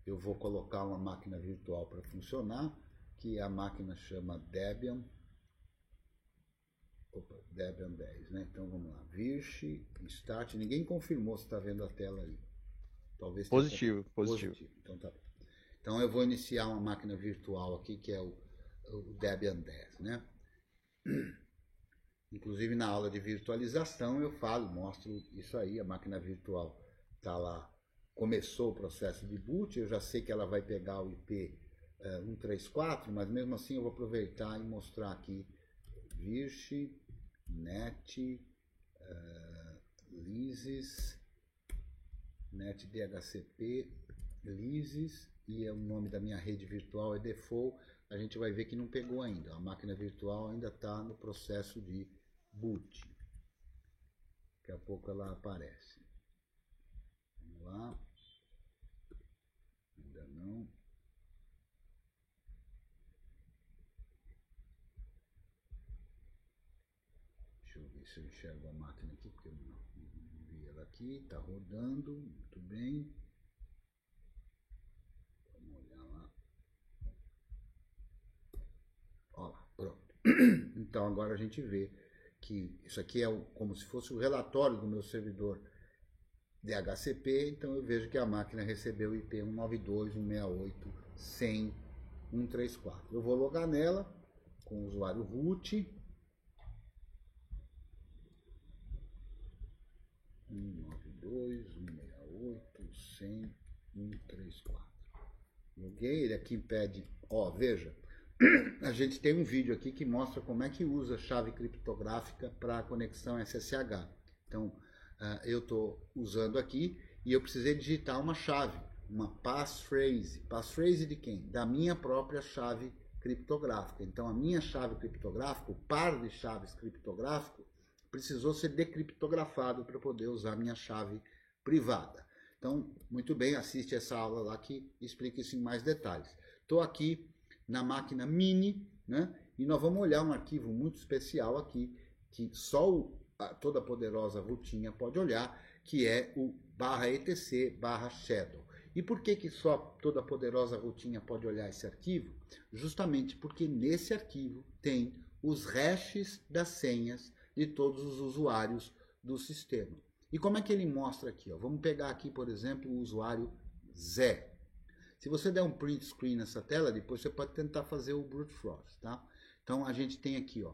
Eu vou colocar uma máquina virtual para funcionar, que a máquina chama Debian. Opa, Debian 10, né? Então vamos lá. Virch, Start. Ninguém confirmou se está vendo a tela aí. Talvez Positivo. Então tá bom. Então eu vou iniciar uma máquina virtual aqui, que é o Debian 10, né? Inclusive na aula de virtualização eu mostro isso aí, a máquina virtual está lá, começou o processo de boot, eu já sei que ela vai pegar o IP 134, mas mesmo assim eu vou aproveitar e mostrar aqui Virch, Net, Lysis, Net DHCP, Lysis, e o nome da minha rede virtual é Default. A gente vai ver que não pegou ainda, a máquina virtual ainda está no processo de boot. Daqui a pouco ela aparece. Vamos lá. Ainda não. Deixa eu ver se eu enxergo a máquina aqui, porque eu não vi ela aqui. Está rodando, muito bem. Vamos olhar lá. Olha lá, pronto. Então agora a gente vê que isso aqui é como se fosse o relatório do meu servidor DHCP, então eu vejo que a máquina recebeu o IP 192.168.100.134. Eu vou logar nela com o usuário root. 192.168.100.134. Loguei, ele aqui pede, ó, veja, a gente tem um vídeo aqui que mostra como é que usa a chave criptográfica para a conexão SSH. Então, eu estou usando aqui e eu precisei digitar uma chave, uma passphrase. Passphrase de quem? Da minha própria chave criptográfica. Então, a minha chave criptográfica, o par de chaves criptográfico, precisou ser decriptografado para poder usar a minha chave privada. Então, muito bem, assiste essa aula lá que explica isso em mais detalhes. Estou aqui na máquina mini, né? E nós vamos olhar um arquivo muito especial aqui, que só a toda poderosa Rutinha pode olhar, que é o /etc/shadow. E por que só toda poderosa Rutinha pode olhar esse arquivo? Justamente porque nesse arquivo tem os hashes das senhas de todos os usuários do sistema. E como é que ele mostra aqui? Ó? Vamos pegar aqui, por exemplo, o usuário Zé. Se você der um print screen nessa tela, depois você pode tentar fazer o brute force, tá? Então a gente tem aqui, ó,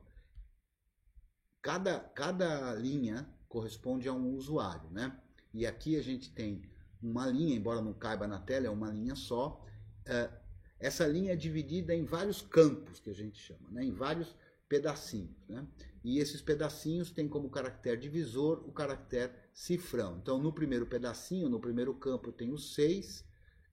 cada linha corresponde a um usuário, né? E aqui a gente tem uma linha, embora não caiba na tela, é uma linha só. Essa linha é dividida em vários campos, que a gente chama, né? Em vários pedacinhos, né? E esses pedacinhos têm como caractere divisor o caractere cifrão. Então no primeiro pedacinho, no primeiro campo, eu tenho 6,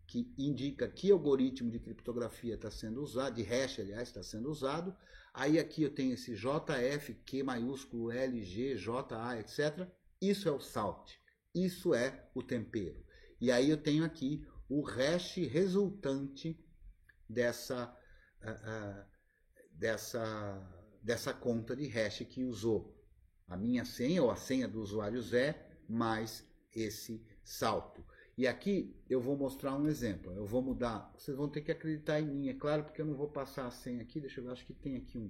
que indica que algoritmo de criptografia está sendo usado, de hash, aliás, está sendo usado. Aí aqui eu tenho esse JF, Q maiúsculo, L, G, J, A, etc. Isso é o salt, isso é o tempero. E aí eu tenho aqui o hash resultante dessa conta de hash que usou a minha senha ou a senha do usuário Zé, mais esse salto. E aqui eu vou mostrar um exemplo. Eu vou mudar. Vocês vão ter que acreditar em mim, é claro, porque eu não vou passar a senha aqui. Deixa eu ver, acho que tem aqui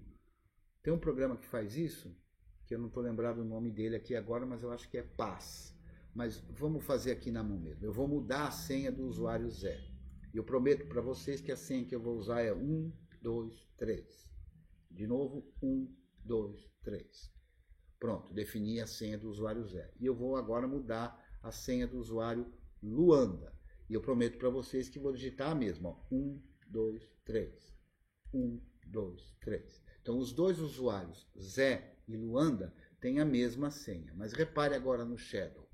tem um programa que faz isso, que eu não estou lembrado o nome dele aqui agora, mas eu acho que é Paz. Mas vamos fazer aqui na mão mesmo. Eu vou mudar a senha do usuário Zé. E eu prometo para vocês que a senha que eu vou usar é 1, 2, 3. De novo, 1, 2, 3. Pronto, defini a senha do usuário Zé. E eu vou agora mudar a senha do usuário Luanda. E eu prometo para vocês que vou digitar a mesma. Ó. 1, 2, 3. 1, 2, 3. Então, os dois usuários, Zé e Luanda, têm a mesma senha. Mas repare agora no Shadow.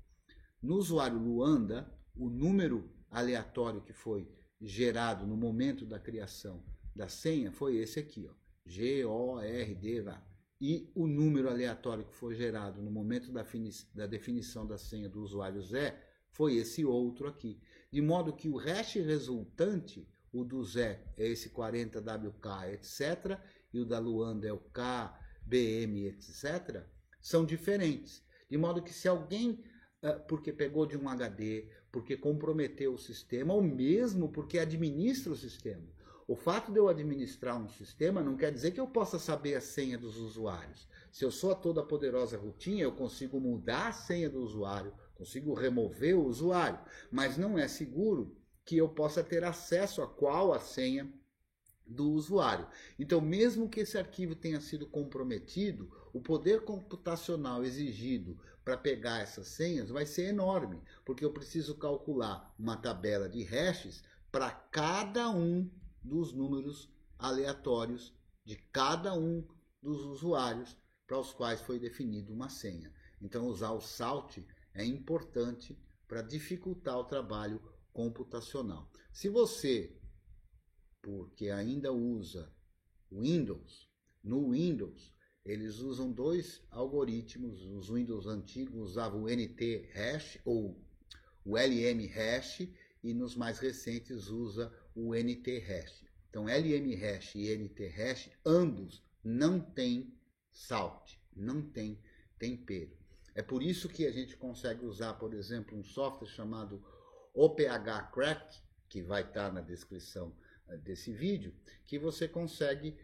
No usuário Luanda, o número aleatório que foi gerado no momento da criação da senha foi esse aqui. Ó. G-O-R-D. E o número aleatório que foi gerado no momento da definição da senha do usuário Zé foi esse outro aqui. De modo que o hash resultante, o do Zé é esse 40WK, etc., e o da Luanda é o KBM, etc., são diferentes. De modo que se alguém, porque pegou de um HD, porque comprometeu o sistema, ou mesmo porque administra o sistema. O fato de eu administrar um sistema não quer dizer que eu possa saber a senha dos usuários. Se eu sou a toda poderosa routine, eu consigo mudar a senha do usuário, consigo remover o usuário, mas não é seguro que eu possa ter acesso a qual a senha do usuário. Então, mesmo que esse arquivo tenha sido comprometido, o poder computacional exigido para pegar essas senhas vai ser enorme, porque eu preciso calcular uma tabela de hashes para cada um dos números aleatórios de cada um dos usuários para os quais foi definida uma senha. Então, usar o SALT é importante para dificultar o trabalho computacional. Se você, porque ainda usa Windows, no Windows eles usam dois algoritmos. Os Windows antigos usavam o NT-hash ou o LM-hash, e nos mais recentes usa o NT-hash. Então, LM-hash e NT-hash, ambos não têm SALT, não tem tempero. É por isso que a gente consegue usar, por exemplo, um software chamado OPH Crack, que vai estar na descrição desse vídeo, que você consegue,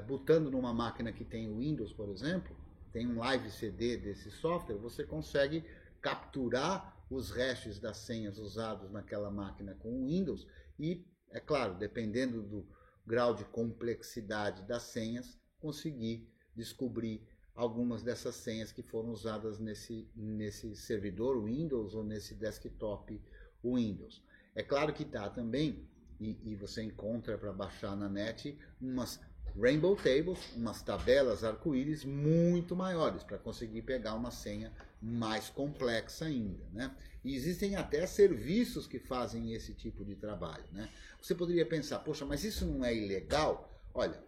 botando numa máquina que tem o Windows, por exemplo, tem um live CD desse software, você consegue capturar os hashes das senhas usados naquela máquina com o Windows e, é claro, dependendo do grau de complexidade das senhas, conseguir descobrir algumas dessas senhas que foram usadas nesse servidor Windows ou nesse desktop Windows. É claro que está também, e você encontra para baixar na net, umas Rainbow Tables, umas tabelas arco-íris muito maiores, para conseguir pegar uma senha mais complexa ainda, né? E existem até serviços que fazem esse tipo de trabalho, né? Você poderia pensar, poxa, mas isso não é ilegal? Olha,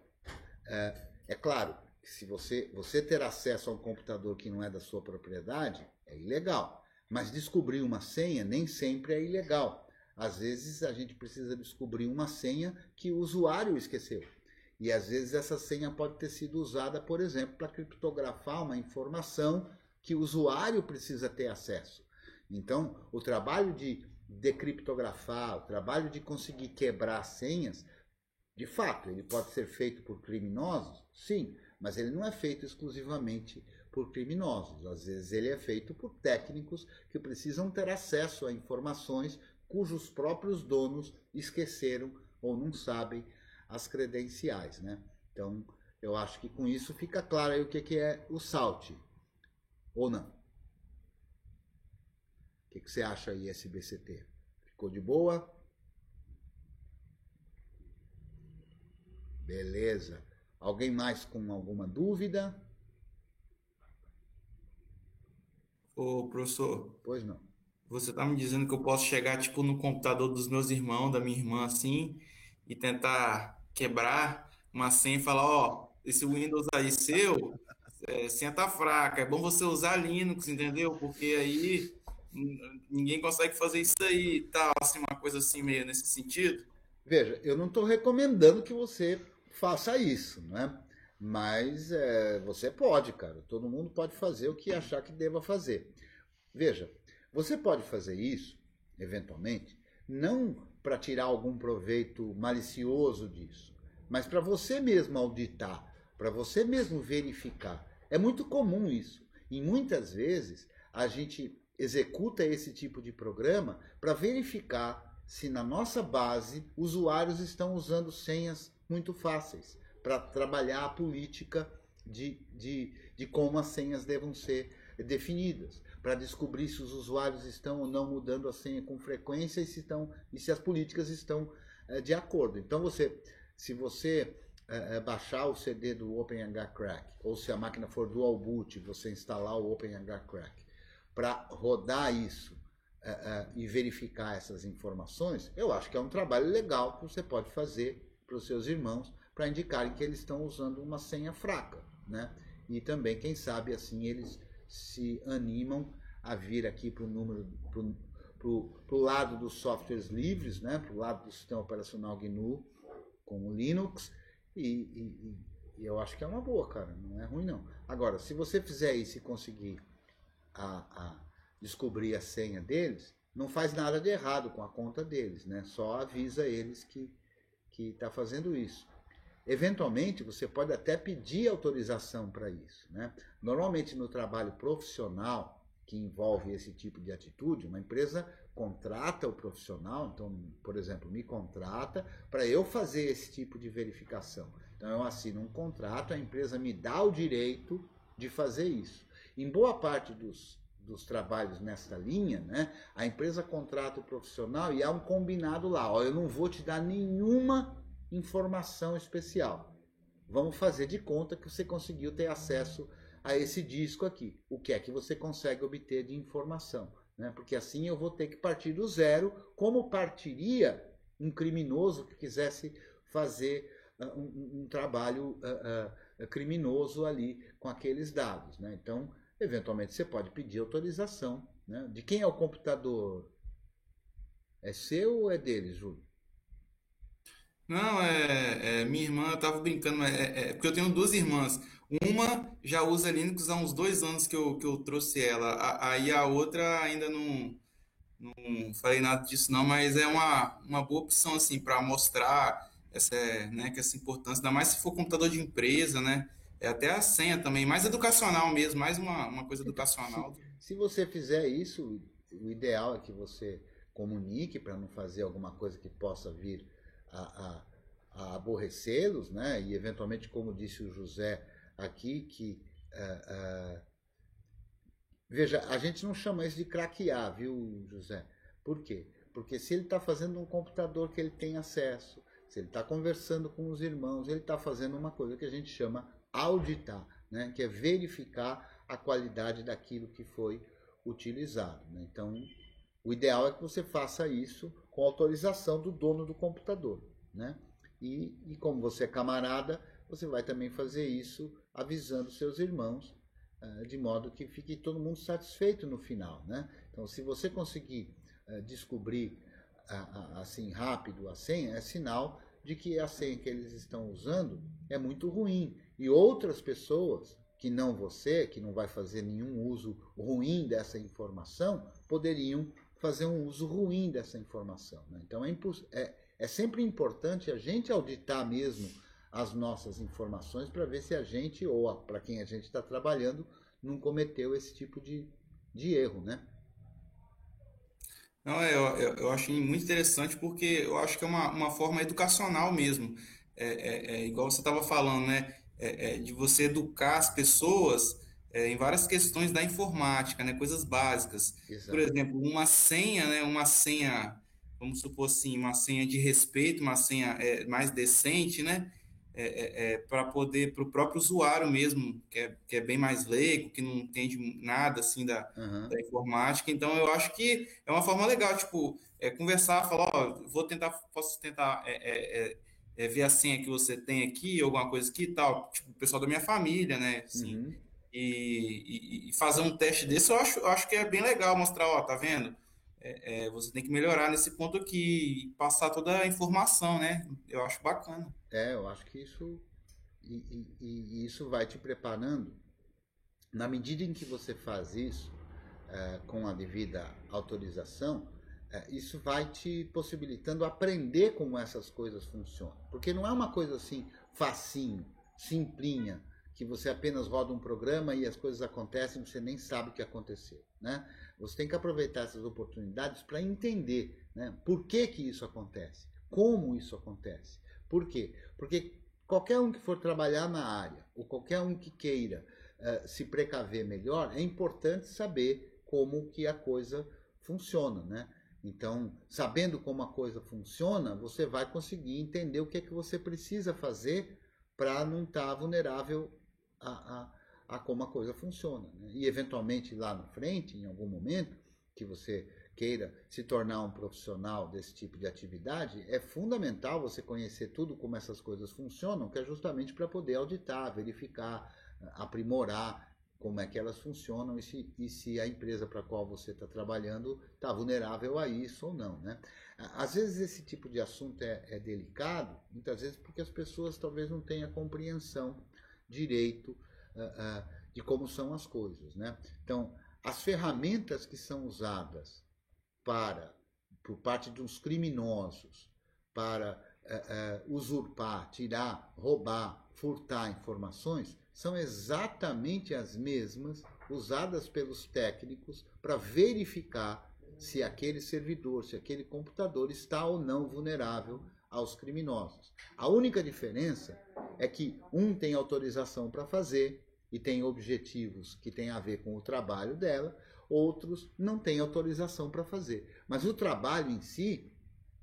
é claro, se você ter acesso a um computador que não é da sua propriedade, é ilegal. Mas descobrir uma senha nem sempre é ilegal. Às vezes a gente precisa descobrir uma senha que o usuário esqueceu. E às vezes essa senha pode ter sido usada, por exemplo, para criptografar uma informação que o usuário precisa ter acesso. Então, o trabalho de decriptografar, o trabalho de conseguir quebrar senhas, de fato, ele pode ser feito por criminosos? Sim, mas ele não é feito exclusivamente por criminosos. Às vezes ele é feito por técnicos que precisam ter acesso a informações cujos próprios donos esqueceram ou não sabem as credenciais, né? Então, eu acho que com isso fica claro aí o que é o SALT, ou não? O que você acha aí, SBCT? Ficou de boa? Beleza. Alguém mais com alguma dúvida? Ô, professor, Pois não. você tá me dizendo que eu posso chegar, tipo, no computador dos meus irmãos, da minha irmã, assim, e tentar quebrar uma senha e falar, ó, esse Windows aí seu, senha tá fraca, é bom você usar Linux, entendeu? Porque aí ninguém consegue fazer isso aí e tal, assim, uma coisa assim, meio nesse sentido. Veja, eu não estou recomendando que você faça isso, né? Mas você pode, cara. Todo mundo pode fazer o que achar que deva fazer. Veja, você pode fazer isso, eventualmente, não para tirar algum proveito malicioso disso, mas para você mesmo auditar, para você mesmo verificar. É muito comum isso. E muitas vezes a gente executa esse tipo de programa para verificar se na nossa base usuários estão usando senhas muito fáceis, para trabalhar a política de como as senhas devam ser definidas, para descobrir se os usuários estão ou não mudando a senha com frequência e se as políticas estão de acordo. Então, se você baixar o CD do OpenH Crack, ou se a máquina for dual boot, você instalar o OpenH Crack, para rodar isso e verificar essas informações, eu acho que é um trabalho legal que você pode fazer para os seus irmãos, para indicarem que eles estão usando uma senha fraca, né? E também, quem sabe, assim, eles se animam a vir aqui para pro lado dos softwares livres, né? Pro lado do sistema operacional GNU com o Linux, e eu acho que é uma boa, cara, não é ruim não. Agora, se você fizer isso e conseguir descobrir a senha deles, não faz nada de errado com a conta deles, né? Só avisa eles que está fazendo isso. Eventualmente, você pode até pedir autorização para isso, né? Normalmente, no trabalho profissional que envolve esse tipo de atitude, uma empresa contrata o profissional, então, por exemplo, me contrata para eu fazer esse tipo de verificação. Então, eu assino um contrato, a empresa me dá o direito de fazer isso. Em boa parte dos trabalhos nesta linha, né, a empresa contrata o profissional e há um combinado lá, ó, eu não vou te dar nenhuma informação especial. Vamos fazer de conta que você conseguiu ter acesso a esse disco aqui. O que é que você consegue obter de informação, né? Porque assim eu vou ter que partir do zero, como partiria um criminoso que quisesse fazer um trabalho criminoso ali com aqueles dados, né? Então, eventualmente você pode pedir autorização, né? De quem é o computador? É seu ou é deles, Júlio? Não, minha irmã, eu tava brincando, mas porque eu tenho duas irmãs. Uma já usa Linux há uns 2 anos que eu trouxe ela. Aí a outra ainda não falei nada disso não, mas é uma boa opção assim para mostrar essa, né, que essa importância, ainda mais se for computador de empresa, né? É até a senha também, mais educacional mesmo, mais uma coisa Então, educacional. se você fizer isso, o ideal é que você comunique para não fazer alguma coisa que possa vir a aborrecê-los, né? E eventualmente, como disse o José aqui, que veja, a gente não chama isso de craquear, viu, José? Por quê? Porque se ele está fazendo um computador que ele tem acesso, se ele está conversando com os irmãos, ele está fazendo uma coisa que a gente chama auditar, né? Que é verificar a qualidade daquilo que foi utilizado, né? Então, o ideal é que você faça isso com autorização do dono do computador, né? E como você é camarada, você vai também fazer isso avisando seus irmãos, de modo que fique todo mundo satisfeito no final, né? Então, se você conseguir descobrir assim rápido a senha, é sinal de que a senha que eles estão usando é muito ruim. E outras pessoas, que não você, que não vai fazer nenhum uso ruim dessa informação, poderiam fazer um uso ruim dessa informação, né? Então é sempre importante a gente auditar mesmo as nossas informações para ver se a gente, ou para quem a gente está trabalhando, não cometeu esse tipo de erro, né? Não, eu acho muito interessante porque eu acho que é uma forma educacional mesmo. Igual você estava falando, né? De você educar as pessoas em várias questões da informática, né? Coisas básicas. Por Exato. exemplo, uma senha, né? Uma senha, vamos supor assim, uma senha de respeito, uma senha mais decente, né? Para poder, para o próprio usuário mesmo, que é bem mais leigo, que não entende nada assim Uhum. da informática. Então, eu acho que é uma forma legal, tipo, conversar, falar, ó, posso tentar ver a senha que você tem aqui, alguma coisa aqui e tal, tipo, o pessoal da minha família, né, assim, Uhum. e fazer um teste desse, eu acho que é bem legal mostrar, ó, tá vendo? Você tem que melhorar nesse ponto aqui e passar toda a informação, né? Eu acho bacana. Eu acho que isso e isso vai te preparando. Na medida em que você faz isso, com a devida autorização, isso vai te possibilitando aprender como essas coisas funcionam. Porque não é uma coisa assim facinho, simplinha, que você apenas roda um programa e as coisas acontecem e você nem sabe o que aconteceu, né? Você tem que aproveitar essas oportunidades para entender, né, por que isso acontece, como isso acontece. Por quê? Porque qualquer um que for trabalhar na área, ou qualquer um que queira se precaver melhor, é importante saber como que a coisa funciona, né? Então, sabendo como a coisa funciona, você vai conseguir entender o que é que você precisa fazer para não estar vulnerável a como a coisa funciona, né? E eventualmente lá na frente, em algum momento, que você queira se tornar um profissional desse tipo de atividade, é fundamental você conhecer tudo como essas coisas funcionam, que é justamente para poder auditar, verificar, aprimorar como é que elas funcionam e se a empresa para a qual você está trabalhando está vulnerável a isso ou não, né? Às vezes esse tipo de assunto é delicado, muitas vezes porque as pessoas talvez não tenham compreensão direito de como são as coisas, né? Então, as ferramentas que são usadas por parte de uns criminosos para usurpar, tirar, roubar, furtar informações são exatamente as mesmas usadas pelos técnicos para verificar se aquele servidor, se aquele computador está ou não vulnerável aos criminosos. A única diferença é que um tem autorização para fazer e tem objetivos que têm a ver com o trabalho dela, outros não têm autorização para fazer. Mas o trabalho em si,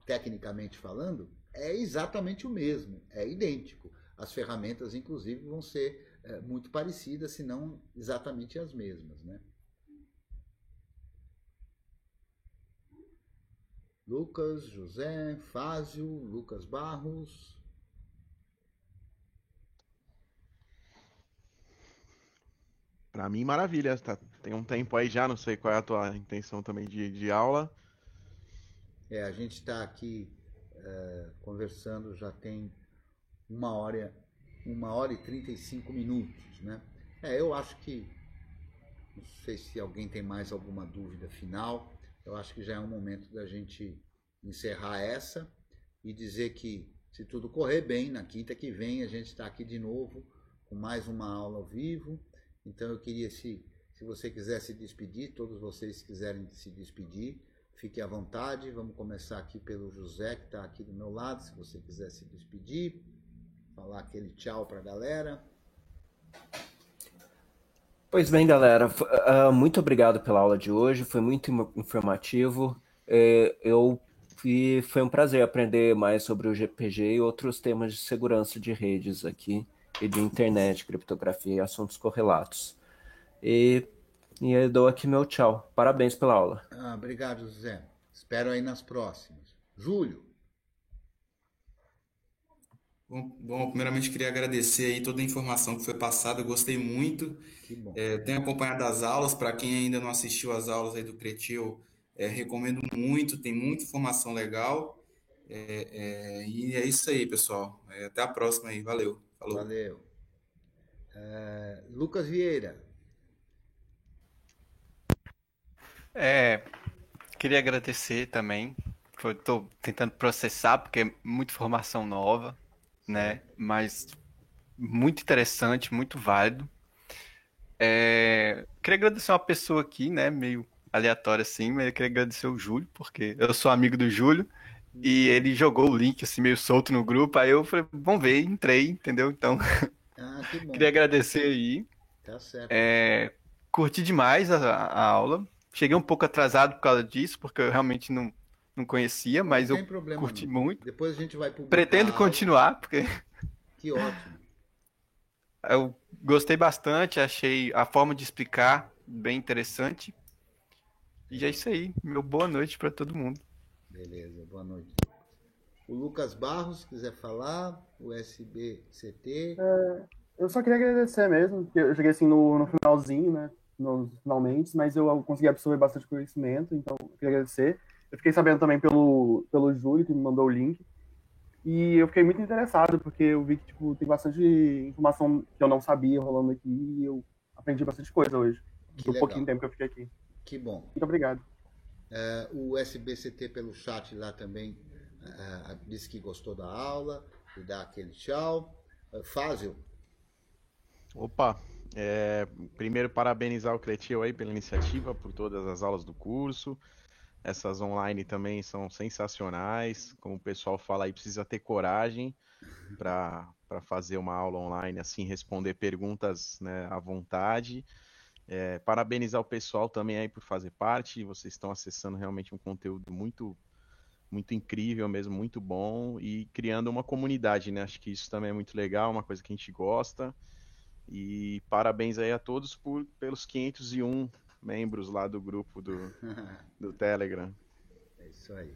tecnicamente falando, é exatamente o mesmo, é idêntico. As ferramentas, inclusive, vão ser muito parecidas, se não exatamente as mesmas, né? Lucas, José, Fázio, Lucas Barros. Para mim, maravilha. Tá, tem um tempo aí já, não sei qual é a tua intenção também de aula. A gente está aqui conversando já tem 1h e 35 minutos, né? Eu acho que, não sei se alguém tem mais alguma dúvida final, eu acho que já é um momento da gente encerrar essa e dizer que, se tudo correr bem, na quinta que vem a gente está aqui de novo com mais uma aula ao vivo. Então eu queria, se você quiser se despedir, todos vocês quiserem se despedir, fique à vontade. Vamos começar aqui pelo José, que está aqui do meu lado, se você quiser se despedir, falar aquele tchau para a galera. Pois bem, galera, muito obrigado pela aula de hoje, foi muito informativo. Foi um prazer aprender mais sobre o GPG e outros temas de segurança de redes aqui, e de internet, criptografia e assuntos correlatos. E eu dou aqui meu tchau. Parabéns pela aula. Obrigado, José. Espero aí nas próximas. Júlio. Bom, primeiramente queria agradecer aí toda a informação que foi passada, eu gostei muito. Que bom. Tenho acompanhado as aulas, para quem ainda não assistiu às aulas aí do Cretil, recomendo muito, tem muita informação legal. E é isso aí, pessoal. Até a próxima aí, valeu. Falou. Valeu. Lucas Vieira. Queria agradecer também. Estou tentando processar, porque é muita informação nova, né? Mas muito interessante, muito válido. Queria agradecer uma pessoa aqui, né? Meio aleatória assim, mas eu queria agradecer o Júlio, porque eu sou amigo do Júlio e ele jogou o link assim meio solto no grupo. Aí eu falei, vamos ver, entrei, entendeu? Então, Que bom. queria agradecer aí. Tá certo. Curti demais a aula. Cheguei um pouco atrasado por causa disso, porque eu realmente não conhecia, mas não tem eu problema, curti não. muito. Depois a gente vai publicar. Pretendo continuar, porque Que ótimo. eu gostei bastante, achei a forma de explicar bem interessante. E é isso aí. Meu boa noite para todo mundo. Beleza, boa noite. O Lucas Barros, se quiser falar, o SBCT. Eu só queria agradecer mesmo, porque eu cheguei assim no finalzinho, né? Finalmente, mas eu consegui absorver bastante conhecimento, então eu queria agradecer. Eu fiquei sabendo também pelo Júlio, que me mandou o link. E eu fiquei muito interessado, porque eu vi que tipo, tem bastante informação que eu não sabia rolando aqui e eu aprendi bastante coisa hoje. Do pouquinho tempo que eu fiquei aqui. Que bom. Muito obrigado. O SBCT pelo chat lá também disse que gostou da aula e dá aquele tchau. Fázio. Opa, primeiro parabenizar o Cretil aí pela iniciativa, por todas as aulas do curso. Essas online também são sensacionais. Como o pessoal fala aí, precisa ter coragem para fazer uma aula online, assim, responder perguntas, né, à vontade. Parabenizar o pessoal também aí por fazer parte. Vocês estão acessando realmente um conteúdo muito, muito incrível mesmo, muito bom, e criando uma comunidade, né? Acho que isso também é muito legal, uma coisa que a gente gosta. E parabéns aí a todos pelos 501 membros lá do grupo do Telegram. É isso aí.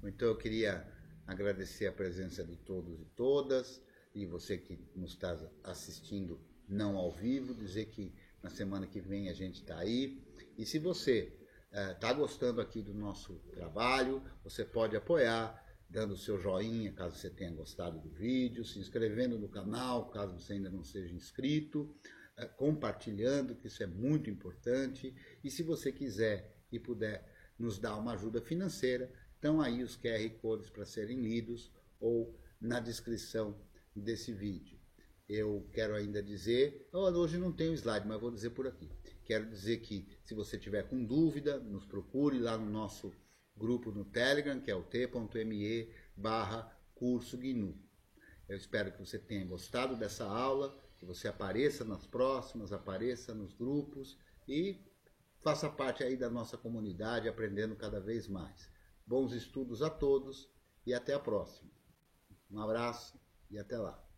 Então eu queria agradecer a presença de todos e todas, e você que nos está assistindo não ao vivo, dizer que Na semana que vem a gente está aí. E se você está gostando aqui do nosso trabalho, você pode apoiar, dando o seu joinha, caso você tenha gostado do vídeo, se inscrevendo no canal, caso você ainda não seja inscrito, compartilhando, que isso é muito importante. E se você quiser e puder nos dar uma ajuda financeira, estão aí os QR Codes para serem lidos ou na descrição desse vídeo. Eu quero ainda dizer, hoje não tem o slide, mas vou dizer por aqui. Quero dizer que se você tiver com dúvida, nos procure lá no nosso grupo no Telegram, que é o t.me/curso GNU. Eu espero que você tenha gostado dessa aula, que você apareça nas próximas, apareça nos grupos e faça parte aí da nossa comunidade, aprendendo cada vez mais. Bons estudos a todos e até a próxima. Um abraço e até lá.